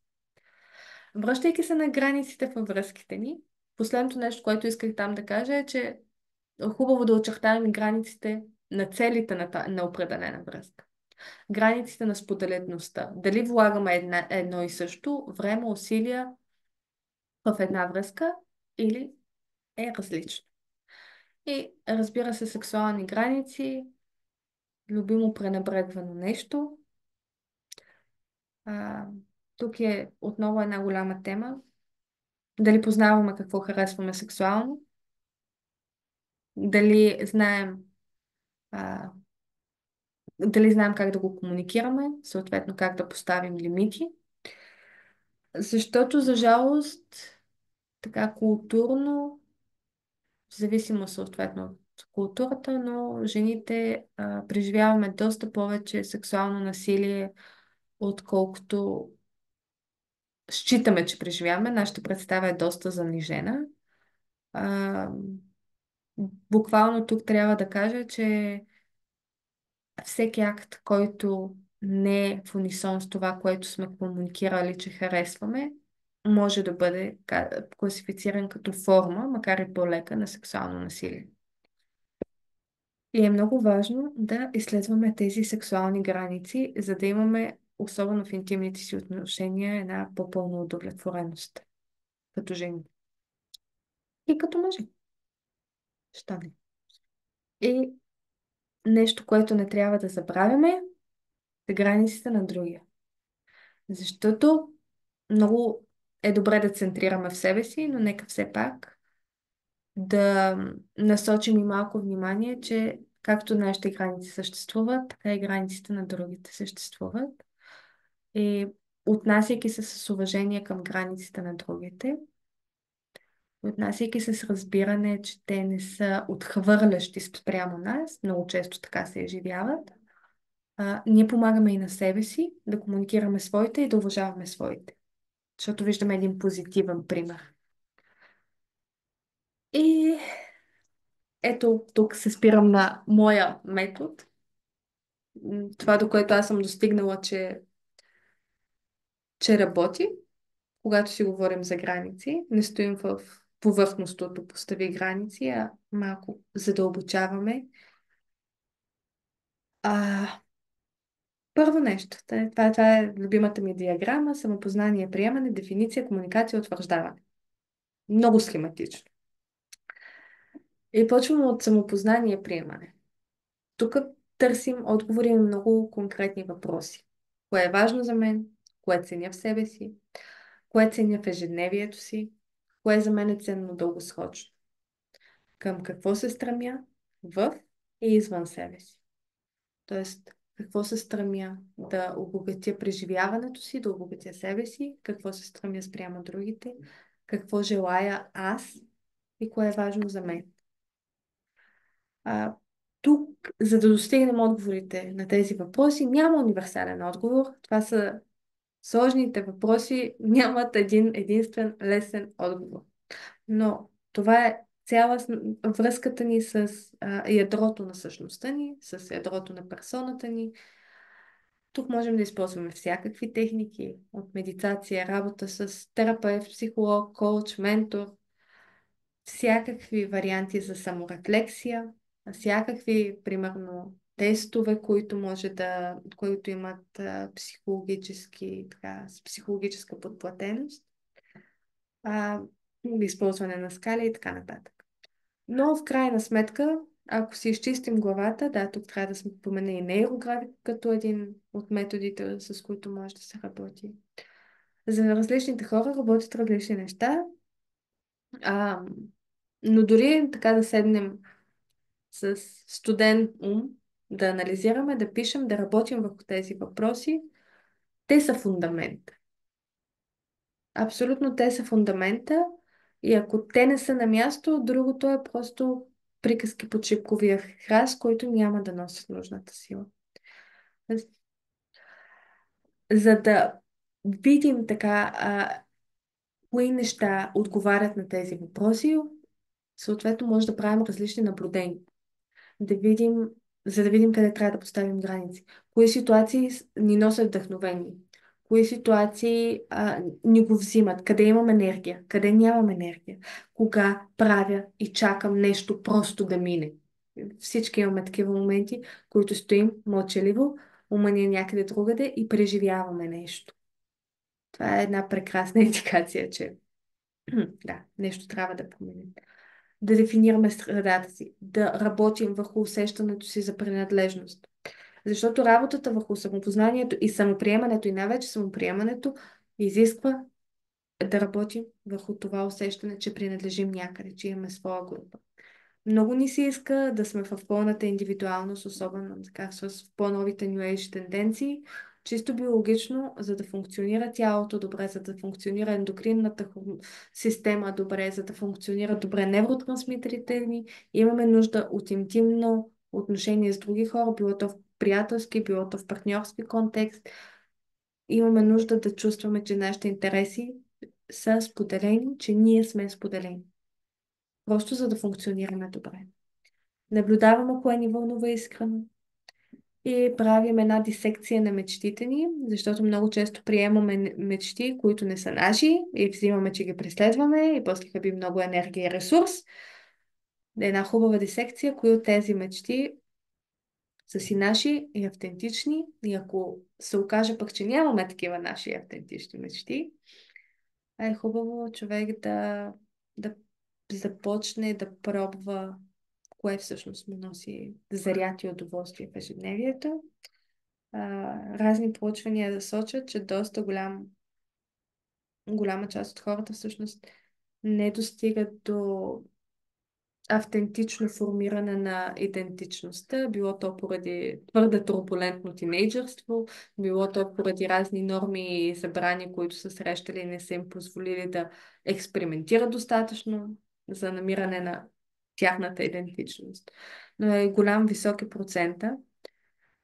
Връщайки се на границите във връзките ни, последното нещо, което исках там да кажа е, че е хубаво да очертаем границите на целите на определена връзка. Границите на споделеността. Дали влагаме едно и също време, усилия в една връзка или е различно. И разбира се, сексуални граници, любимо пренебрегвано нещо. А, тук е отново една голяма тема. Дали познаваме какво харесваме сексуално, дали знаем, а, дали знаем как да го комуникираме, съответно как да поставим лимити. Защото, за жалост, така културно, в зависимост съответно от културата, но жените преживяваме доста повече сексуално насилие, отколкото считаме, че преживяваме. Нашата представа е доста занижена. А, буквално тук трябва да кажа, че всеки акт, който не е в унисон с това, което сме комуникирали, че харесваме, може да бъде класифициран като форма, макар и по-лека, на сексуално насилие. И е много важно да изследваме тези сексуални граници, за да имаме, особено в интимните си отношения, една по-пълна удовлетвореност като жени и като мъже. Що не? И нещо, което не трябва да забравяме, е границите на другия. Защото много е добре да центрираме в себе си, но нека все пак да насочим и малко внимание, че както нашите граници съществуват, така и границите на другите съществуват. И отнасяйки се с уважение към границите на другите, отнасяйки се с разбиране, че те не са отхвърлящи спрямо нас, много често така се изживяват, ние помагаме и на себе си да комуникираме своите и да уважаваме своите. Защото виждаме един позитивен пример. И ето тук се спирам на моя метод. Това, до което аз съм достигнала, че работи, когато си говорим за граници. Не стоим в повърхностното постави граници, а малко задълбочаваме. А, първо нещо. Това е любимата ми диаграма. Самопознание, приемане, дефиниция, комуникация, утвърждаване. Много схематично. И почваме от самопознание, приемане. Тук търсим отговори на много конкретни въпроси. Кое е важно за мен? Кое ценя в себе си? Кое ценя в ежедневието си? Кое за мен е ценно дългосрочно? Към какво се стремя в и извън себе си? Тоест, какво се стремя да обогатя преживяването си, да обогатя себе си, какво се стремя спрямо другите, какво желая аз и кое е важно за мен. А, тук, за да достигнем отговорите на тези въпроси, няма универсален отговор. Това са сложните въпроси, нямат един единствен лесен отговор. Но това е връзката ни с ядрото на същността ни, с ядрото на персоната ни. Тук можем да използваме всякакви техники от медитация, работа с терапевт, психолог, коуч, ментор, всякакви варианти за саморефлексия, всякакви, примерно, тестове, които имат психологически, така, с психологическа подплатеност, а, използване на скали и така нататък. Но в крайна сметка, ако си изчистим главата, да, тук трябва да спомена и нейрографик като един от методите, с които може да се работи. За различните хора работят различни неща, а, но дори така да седнем с студен ум, да анализираме, да пишем, да работим върху тези въпроси, те са фундамент. Абсолютно те са фундамента и ако те не са на място, другото е просто приказки по чипковия храст, който няма да носят нужната сила. За да видим така кои неща отговарят на тези въпроси, съответно може да правим различни наблюдения. Да видим, за да видим къде трябва да поставим граници. Кои ситуации ни носят вдъхновение? кои ситуации ни го взимат, къде имам енергия, къде нямам енергия, кога правя и чакам нещо просто да мине. Всички имаме такива моменти, които стоим мълчаливо, ума ни е някъде другаде и преживяваме нещо. Това е една прекрасна индикация, че да, нещо трябва да променим. Да дефинираме средата си, да работим върху усещането си за принадлежност. Защото работата върху самопознанието и самоприемането, и най-вече самоприемането, изисква да работим върху това усещане, че принадлежим някъде, че имаме своя група. Много ни се иска да сме в пълната индивидуалност, особено така, с по-новите New Age тенденции, чисто биологично, за да функционира тялото добре, за да функционира ендокринната система добре, за да функционират добре невротрансмитерите ни, имаме нужда от интимно отношение с други хора, било то в приятелски, било то в партньорски контекст. Имаме нужда да чувстваме, че нашите интереси са споделени, че ние сме споделени. Просто за да функционираме добре. Наблюдаваме кое ни вълнува искрено и правим една дисекция на мечтите ни, защото много често приемаме мечти, които не са наши и взимаме, че ги преследваме и после хаби много енергия и ресурс. Една хубава дисекция, кои от тези мечти са си наши и автентични, и ако се окаже пък, че нямаме такива наши и автентични мечти, е хубаво човек да започне да пробва кое всъщност му носи заряд и удоволствие в ежедневието. Разни проучвания да сочат, че доста голяма част от хората всъщност не достигат до автентично формиране на идентичността, било то поради твърде турбулентно тинейджърство, било то поради разни норми и забрани, които са срещали и не са им позволили да експериментират достатъчно за намиране на тяхната идентичност. Но е голям, високи процента.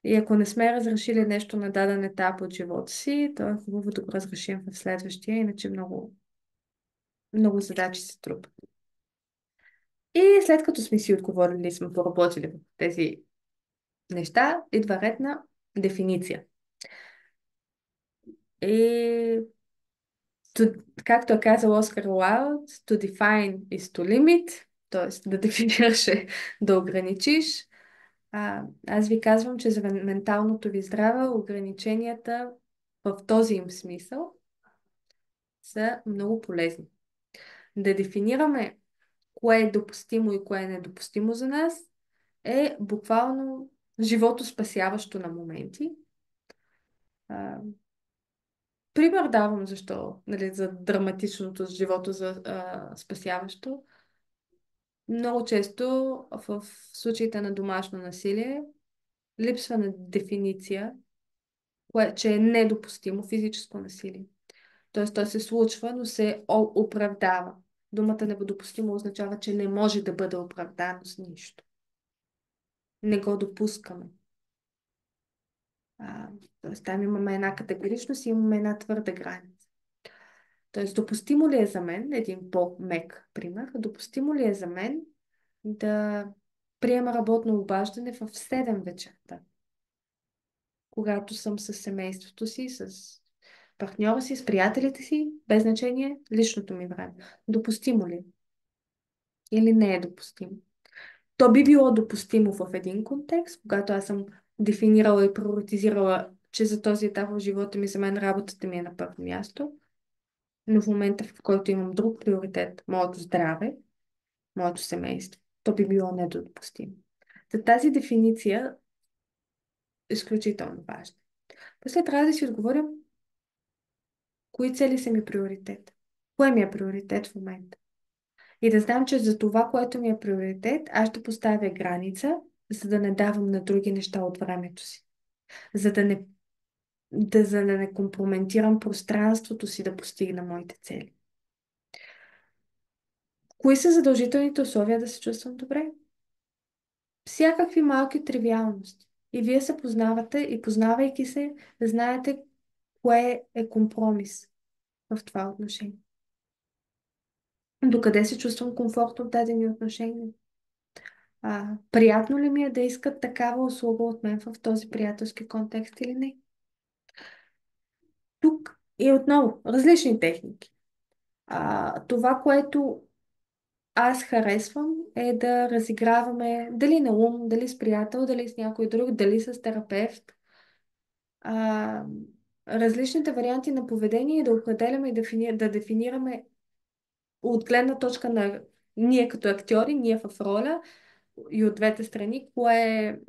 И ако не сме разрешили нещо на даден етап от живота си, то е хубаво да го разрешим в следващия, иначе много, много задачи се трупат. И след като сме си отговорили и сме поработили в тези неща, идва ред на дефиниция. И както е казал Оскар Уайлд, to define is to limit, т.е. да дефинираш е да ограничиш. Аз ви казвам, че за менталното ви здраве ограниченията в този им смисъл са много полезни. Да дефинираме кое е допустимо и кое е недопустимо за нас е буквално живото спасяващо на моменти. Пример давам защо, нали, за драматичното с живото за спасяващо. Много често в случаите на домашно насилие липсва на дефиниция, че е недопустимо физическо насилие. Тоест, то се случва, но се оправдава. Думата недопустимо означава, че не може да бъде оправдано с нищо. Не го допускаме. Тоест, там имаме една категоричност и имаме една твърда граница. Тоест, допустимо ли е за мен, един по-мек пример, допустимо ли е за мен да приема работно обаждане в 7 вечерта, когато съм с семейството си, с партньора си, с приятелите си, без значение личното ми време. Допустимо ли? Или не е допустимо? То би било допустимо в един контекст, когато аз съм дефинирала и приоритизирала, че за този етап в живота ми, за мен работата ми е на първо място, но в момента, в който имам друг приоритет, моето здраве, моето семейство, то би било недопустимо. За тази дефиниция е изключително важна. После трябва да си отговорим, кои цели са ми приоритет. Кое ми е приоритет в момента? И да знам, че за това, което ми е приоритет, аз ще поставя граница, за да не давам на други неща от времето си. За да не компрометирам пространството си да постигна моите цели. Кои са задължителните условия да се чувствам добре? Всякакви малки тривиалности. И вие се познавате и познавайки се, знаете кое е компромис в това отношение. Докъде се чувствам комфортно в дадени отношения? Приятно ли ми е да искат такава услуга от мен в този приятелски контекст или не? Тук и отново различни техники. Това, което аз харесвам е да разиграваме дали на ум, дали с приятел, дали с някой друг, дали с терапевт. А, различните варианти на поведение и да определяме и да дефинираме от гледна точка на ние като актьори, ние в роля и от двете страни, кое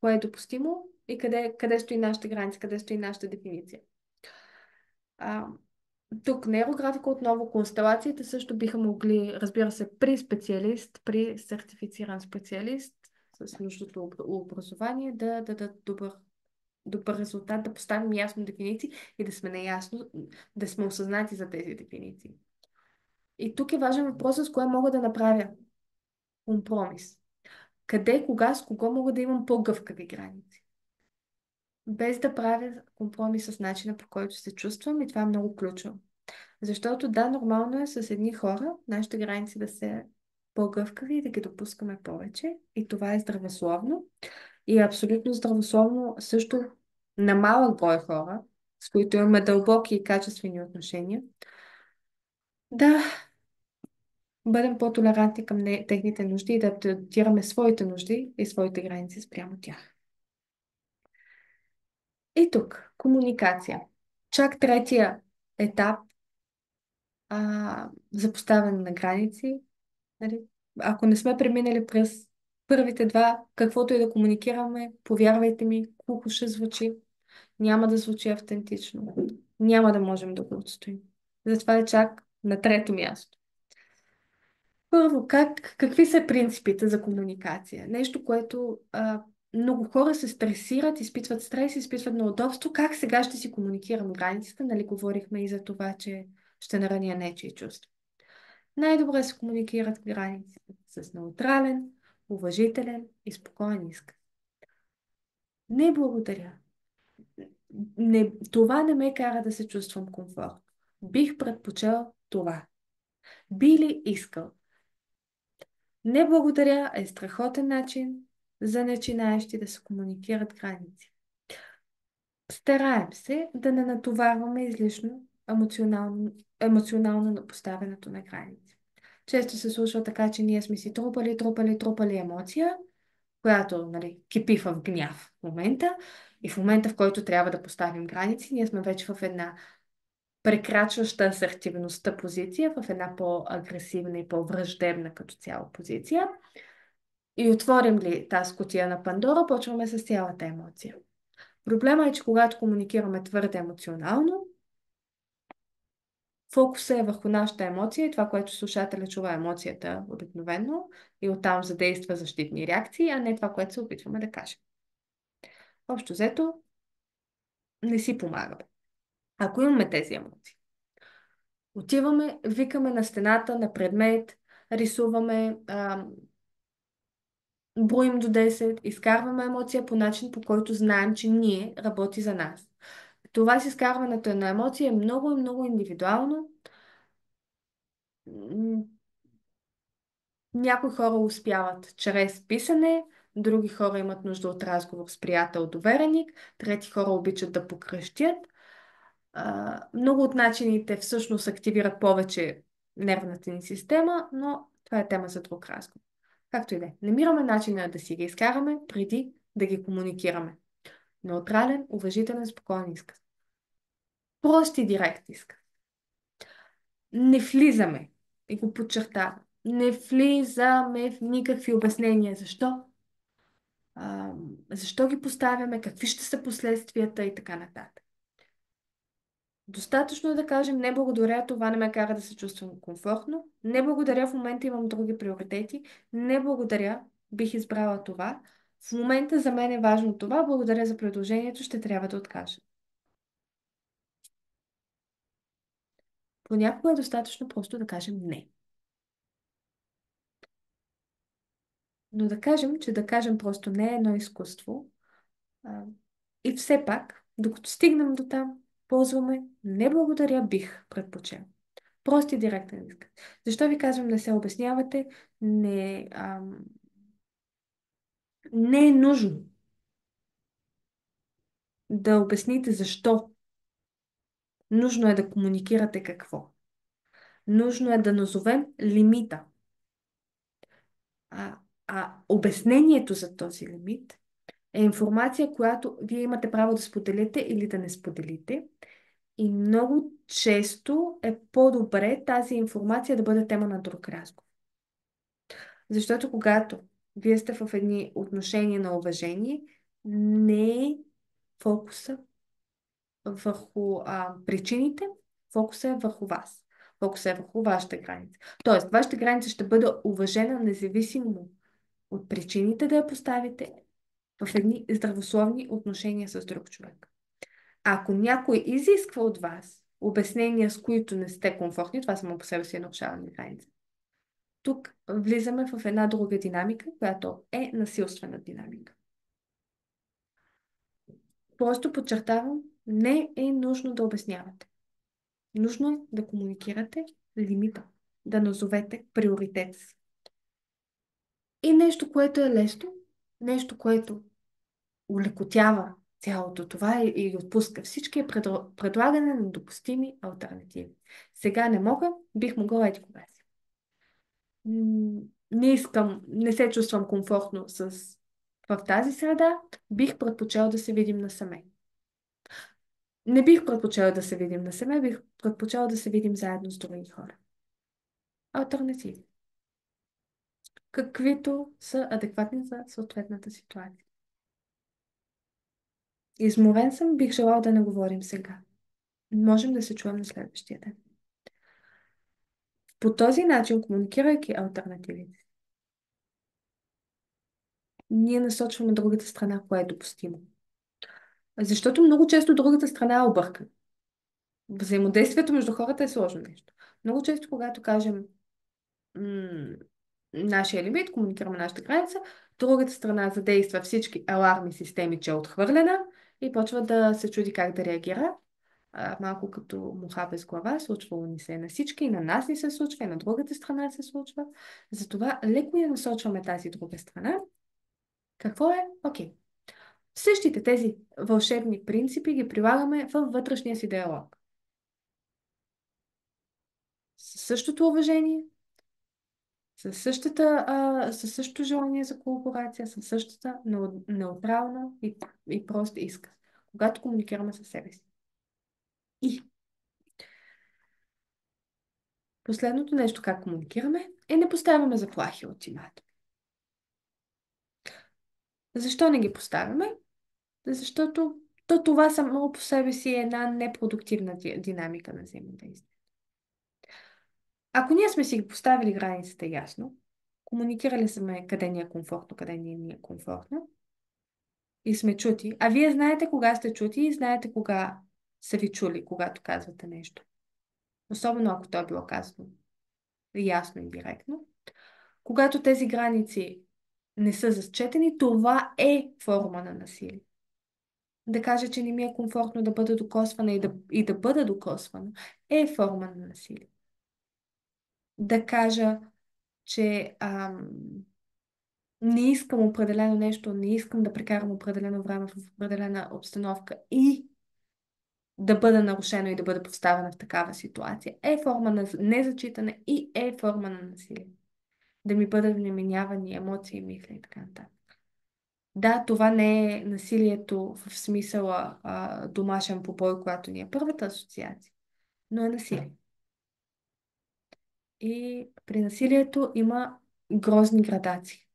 е допустимо и къде стои нашата граница, къде стои нашата дефиниция. А, тук нейрографика отново, констелациите също биха могли, разбира се, при специалист, при сертифициран специалист с нужното образование да дадат добър резултат, да поставим ясно дефиниции и да сме наясно, да сме осъзнати за тези дефиниции. И тук е важен въпрос с кое мога да направя компромис. Къде, кога, с кого мога да имам по-гъвкави граници. Без да правя компромис с начина, по който се чувствам, и това е много ключово. Защото да, нормално е с едни хора нашите граници да са по-гъвкави и да ги допускаме повече. И това е здравословно. И е абсолютно здравословно също на малък брой хора, с които имаме дълбоки и качествени отношения, да бъдем по-толерантни към техните нужди и да адаптираме своите нужди и своите граници спрямо тях. И тук комуникация. Чак третия етап за поставяне на граници. Нали? Ако не сме преминали през първите два, каквото и да комуникираме, повярвайте ми, кухо ще звучи, няма да звучи автентично. Няма да можем да го отстоим. Затова е чак на трето място. Първо, какви са принципите за комуникация? Нещо, което много хора се стресират, изпитват стрес, изпитват неудобство. Как сега ще си комуникирам границите? Нали, говорихме и за това, че ще нараня нечии чувства. Най-добре се комуникират границите с неутрален, уважителен и спокоен изказ. Не благодаря. Това не ме кара да се чувствам комфортно. Бих предпочел това. Би ли искал? Не благодаря е страхотен начин за начинаещи да се комуникират граници. Стараем се да не натоварваме излишно емоционално на поставянето на граници. Често се случва така, че ние сме си трупали емоция, която нали, кипи в гняв в момента и в момента, в който трябва да поставим граници, ние сме вече в една прекрачваща асертивността позиция, в една по-агресивна и по-враждебна като цяло позиция. И отворим ли тази кутия на Пандора, почваме с цялата емоция. Проблема е, че когато комуникираме твърде емоционално, фокусът е върху нашата емоция и това, което слушателя чува емоцията обикновено и оттам задейства защитни реакции, а не това, което се опитваме да кажем. Общо взето, не си помагаме. Ако имаме тези емоции, отиваме, викаме на стената, на предмет, рисуваме, броим до 10, изкарваме емоция по начин, по който знаем, че ние работи за нас. Това с изкарването на емоция е много индивидуално. Някои хора успяват чрез писане, други хора имат нужда от разговор с приятел, довереник, трети хора обичат да покръщят. Много от начините всъщност активират повече нервната ни система, но това е тема за друг разговор. Както и да е. Намираме начина да си ги изкараме преди да ги комуникираме. Неутрален, уважителен, спокоен изказ. Прост и директ изказ. Не влизаме, и го подчертавам, не влизаме в никакви обяснения. Защо? Защо ги поставяме, какви ще са последствията и така нататък. Достатъчно е да кажем не благодаря, това не ме кара да се чувствам комфортно. Не благодаря, в момента имам други приоритети. Не благодаря, бих избрала това. В момента за мен е важно това. Благодаря за предложението, ще трябва да откажа. Понякога е достатъчно просто да кажем не. Но да кажем просто не е едно изкуство. И все пак, докато стигнем до там, ползваме не благодаря, бих предпочел. Прост и директен изказ. Защо ви казвам не се обяснявате? Не е нужно да обясните защо Нужно е да комуникирате какво. Нужно е да назовем лимита. Обяснението за този лимит е информация, която вие имате право да споделите или да не споделите. И много често е по-добре тази информация да бъде тема на друг разговор. Защото когато вие сте в едни отношения на уважение, не е фокуса върху причините, фокуса е върху вас. Фокуса е върху вашата граница. Тоест, вашата граница ще бъде уважена независимо от причините да я поставите в едни здравословни отношения с друг човек. Ако някой изисква от вас обяснения, с които не сте комфортни, това само по себе си е нарушаване на граница. Тук влизаме в една друга динамика, която е насилствена динамика. Просто подчертавам, не е нужно да обяснявате. Нужно е да комуникирате лимита, да назовете приоритет си. И нещо, което е лесно, нещо, което улекотява цялото това и отпуска всички е предлагане на допустими алтернативи. Сега не мога, бих могла еди кога си. Не искам, не се чувствам комфортно в тази среда, бих предпочел да се видим насаме. Не бих предпочела да се видим насаме, бих предпочела да се видим заедно с други хора. Алтернативи. Каквито са адекватни за съответната ситуация. Изморен съм, бих желал да не говорим сега. Можем да се чуем на следващия ден. По този начин, комуникирайки алтернативите, ние насочваме другата страна, кое е допустимо. Защото много често другата страна е объркана. Взаимодействието между хората е сложно нещо. Много често, когато кажем нашия лимит, комуникираме нашата граница, другата страна задейства всички аларми системи, че е отхвърлена и почва да се чуди как да реагира. Малко като муха без глава, случвало ни се на всички, и на нас ни се случва, и на другата страна се случва. Затова леко я насочваме тази друга страна. Какво е? Окей. Същите тези вълшебни принципи ги прилагаме във вътрешния си диалог. Със същото уважение, със същото желание за колаборация, със същата неутрална и проста изказ, когато комуникираме със себе си. И последното нещо, как комуникираме, е не поставяме заплахи ултиматум. Защо не ги поставяме? Защото това само по себе си е една непродуктивна динамика на взаимодействие. Ако ние сме си поставили границата ясно, комуникирали сме къде ни е комфортно, къде ни е комфортно и сме чути, а вие знаете кога сте чути и знаете кога са ви чули, когато казвате нещо. Особено ако то е било казано ясно и директно. Когато тези граници не са зачетени, това е форма на насилие. Да кажа, че не ми е комфортно да бъда докосвана и да бъда докосвана, е форма на насилие. Да кажа, че не искам определено нещо, не искам да прекарам определено време в определена обстановка и да бъда нарушено и да бъда поставена в такава ситуация, е форма на незачитане и е форма на насилие. Да ми бъдат вменявани емоции, мисли и така нататък. Да, това не е насилието в смисъла домашен побой, която ни е първата асоциация, но е насилие. И при насилието има грозни градации,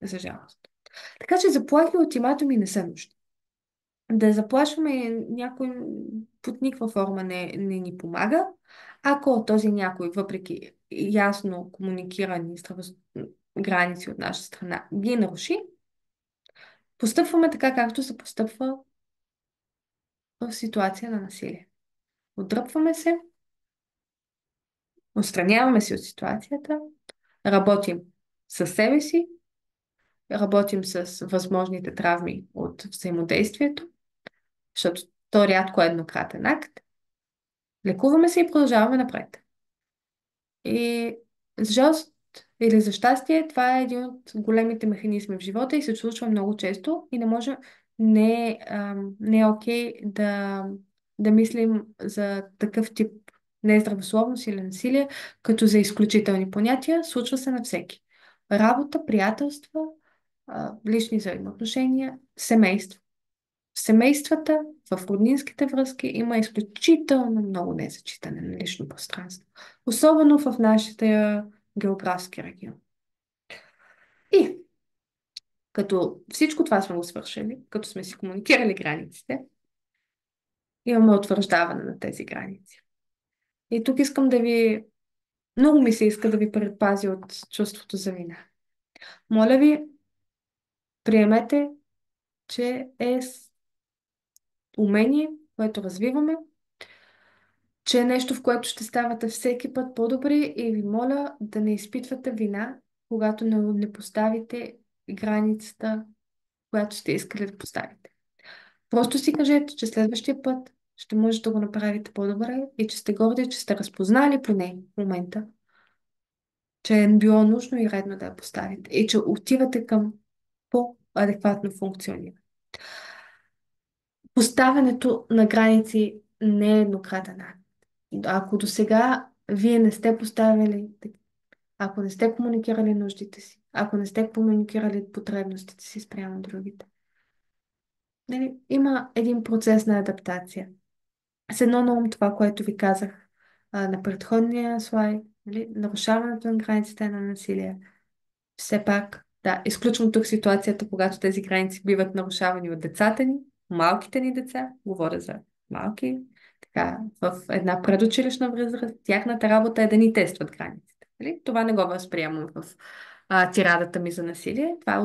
за жалост. Така че заплахи и ултиматуми не са нужни. Да заплашваме някой под никаква форма не ни помага. Ако този някой, въпреки ясно комуникирани граници от наша страна, ги наруши, постъпваме така, както се постъпва в ситуация на насилие. Отдръпваме се, отстраняваме се от ситуацията, работим със себе си, работим с възможните травми от взаимодействието, защото то рядко е еднократен акт. Лекуваме се и продължаваме напред. И за жалост или за щастие, това е един от големите механизми в живота и се случва много често и не може, не е окей да мислим за такъв тип нездравословност или насилие, като за изключителни понятия, случва се на всеки. Работа, приятелства, лични взаимоотношения, семейство. В семействата, в роднинските връзки има изключително много незачитане на лично пространство. Особено в нашия географски регион. И като всичко това сме го свършили, като сме си комуникирали границите, имаме утвърждаване на тези граници. И тук искам да ви, много ми се иска да ви предпази от чувството за вина. Моля ви, приемете, че е умение, което развиваме, че е нещо, в което ще ставате всеки път по-добри и ви моля да не изпитвате вина, когато не поставите границата, която сте искали да поставите. Просто си кажете, че следващия път ще можете да го направите по-добре и че сте горди, че сте разпознали поне в момента, че е било нужно и редно да я поставите и че отивате към по-адекватно функциониране. Поставянето на граници не е еднократен акт. Ако до сега вие не сте поставили, ако не сте комуникирали нуждите си, ако не сте комуникирали потребностите си спрямо другите, нали, има един процес на адаптация. С едно на ум това, което ви казах на предходния слайд, нали, нарушаването на границите на насилие. Все пак, да, изключвам тук ситуацията, когато тези граници биват нарушавани от децата ни, малките ни деца, говоря за малки, така, в една предучилищна възраст, тяхната работа е да ни тестват границите. Нали? Това не го възприемам в тирадата ми за насилие, това е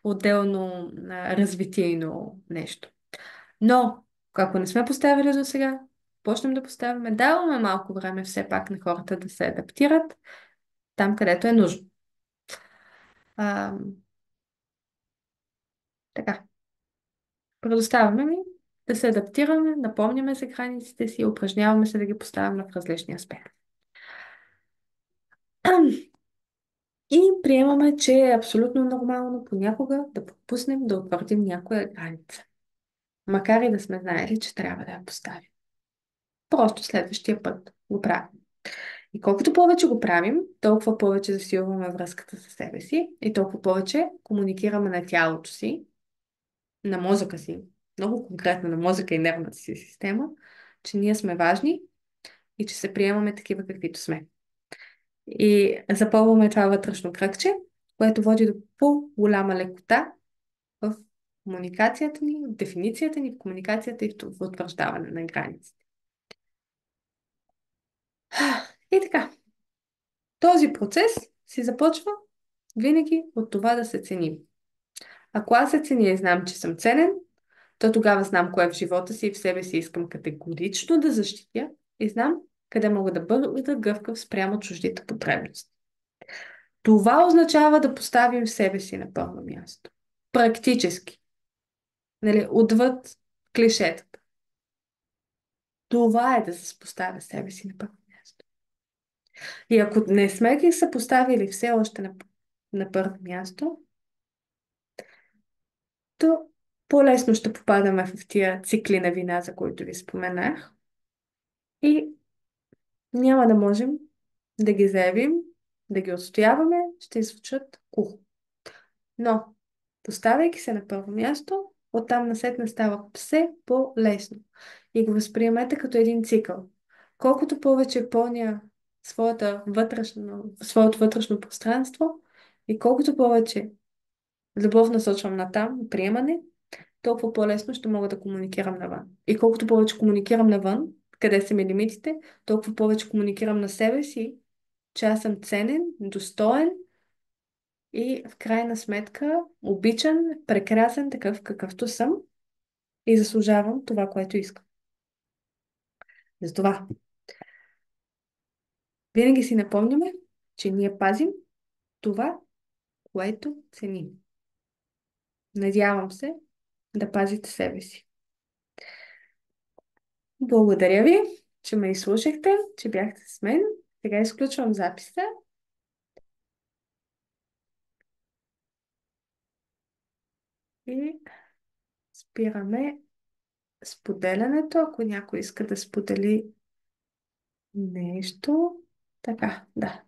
отделно развитийно нещо. Но, ако не сме поставили до сега, почнем да поставяме, даваме малко време все пак на хората да се адаптират там, където е нужно. А, така, предоставяме ми да се адаптираме, напомняме за границите си, упражняваме се да ги поставяме в различни аспекти. И приемаме, че е абсолютно нормално понякога да пропуснем да утвърдим някоя граница. Макар и да сме знаели, че трябва да я поставим. Просто следващия път го правим. И колкото повече го правим, толкова повече засилваме връзката с себе си и толкова повече комуникираме на тялото си, на мозъка си, много конкретно на мозъка и нервната си система, че ние сме важни и че се приемаме такива каквито сме. И запълваме това вътрешно кръгче, което води до по-голяма лекота в комуникацията ни, в дефиницията ни, в комуникацията и в утвърждаване на границите. И така, този процес си започва винаги от това да се ценим. Ако аз се ценя и знам, че съм ценен, то тогава знам кое в живота си и в себе си искам категорично да защитя и знам къде мога да бъда гъвкав спрямо чуждите потребности. Това означава да поставим себе си на първо място. Практически. Нали, отвъд клишетата. Това е да се поставя себе си на първо място. И ако не сме ги се поставили все още на първо място, то по-лесно ще попадаме в тия цикли на вина, за които ви споменах. И няма да можем да ги заявим, да ги отстояваме, ще звучат кухо. Но, поставяйки се на първо място, оттам насетне става все по-лесно. И го възприемете като един цикъл. Колкото повече пълня своето вътрешно пространство и колкото повече любов насочвам натам, приемане, толкова по-лесно ще мога да комуникирам навън. И колкото повече комуникирам навън, къде са ми лимитите, толкова повече комуникирам на себе си, че аз съм ценен, достоен и в крайна сметка обичан, прекрасен, такъв какъвто съм и заслужавам това, което искам. Затова винаги си напомняме, че ние пазим това, което ценим. Надявам се да пазите себе си. Благодаря ви, че ме изслушахте, че бяхте с мен. Сега изключвам записа и спираме споделянето, ако някой иска да сподели нещо. Така, да.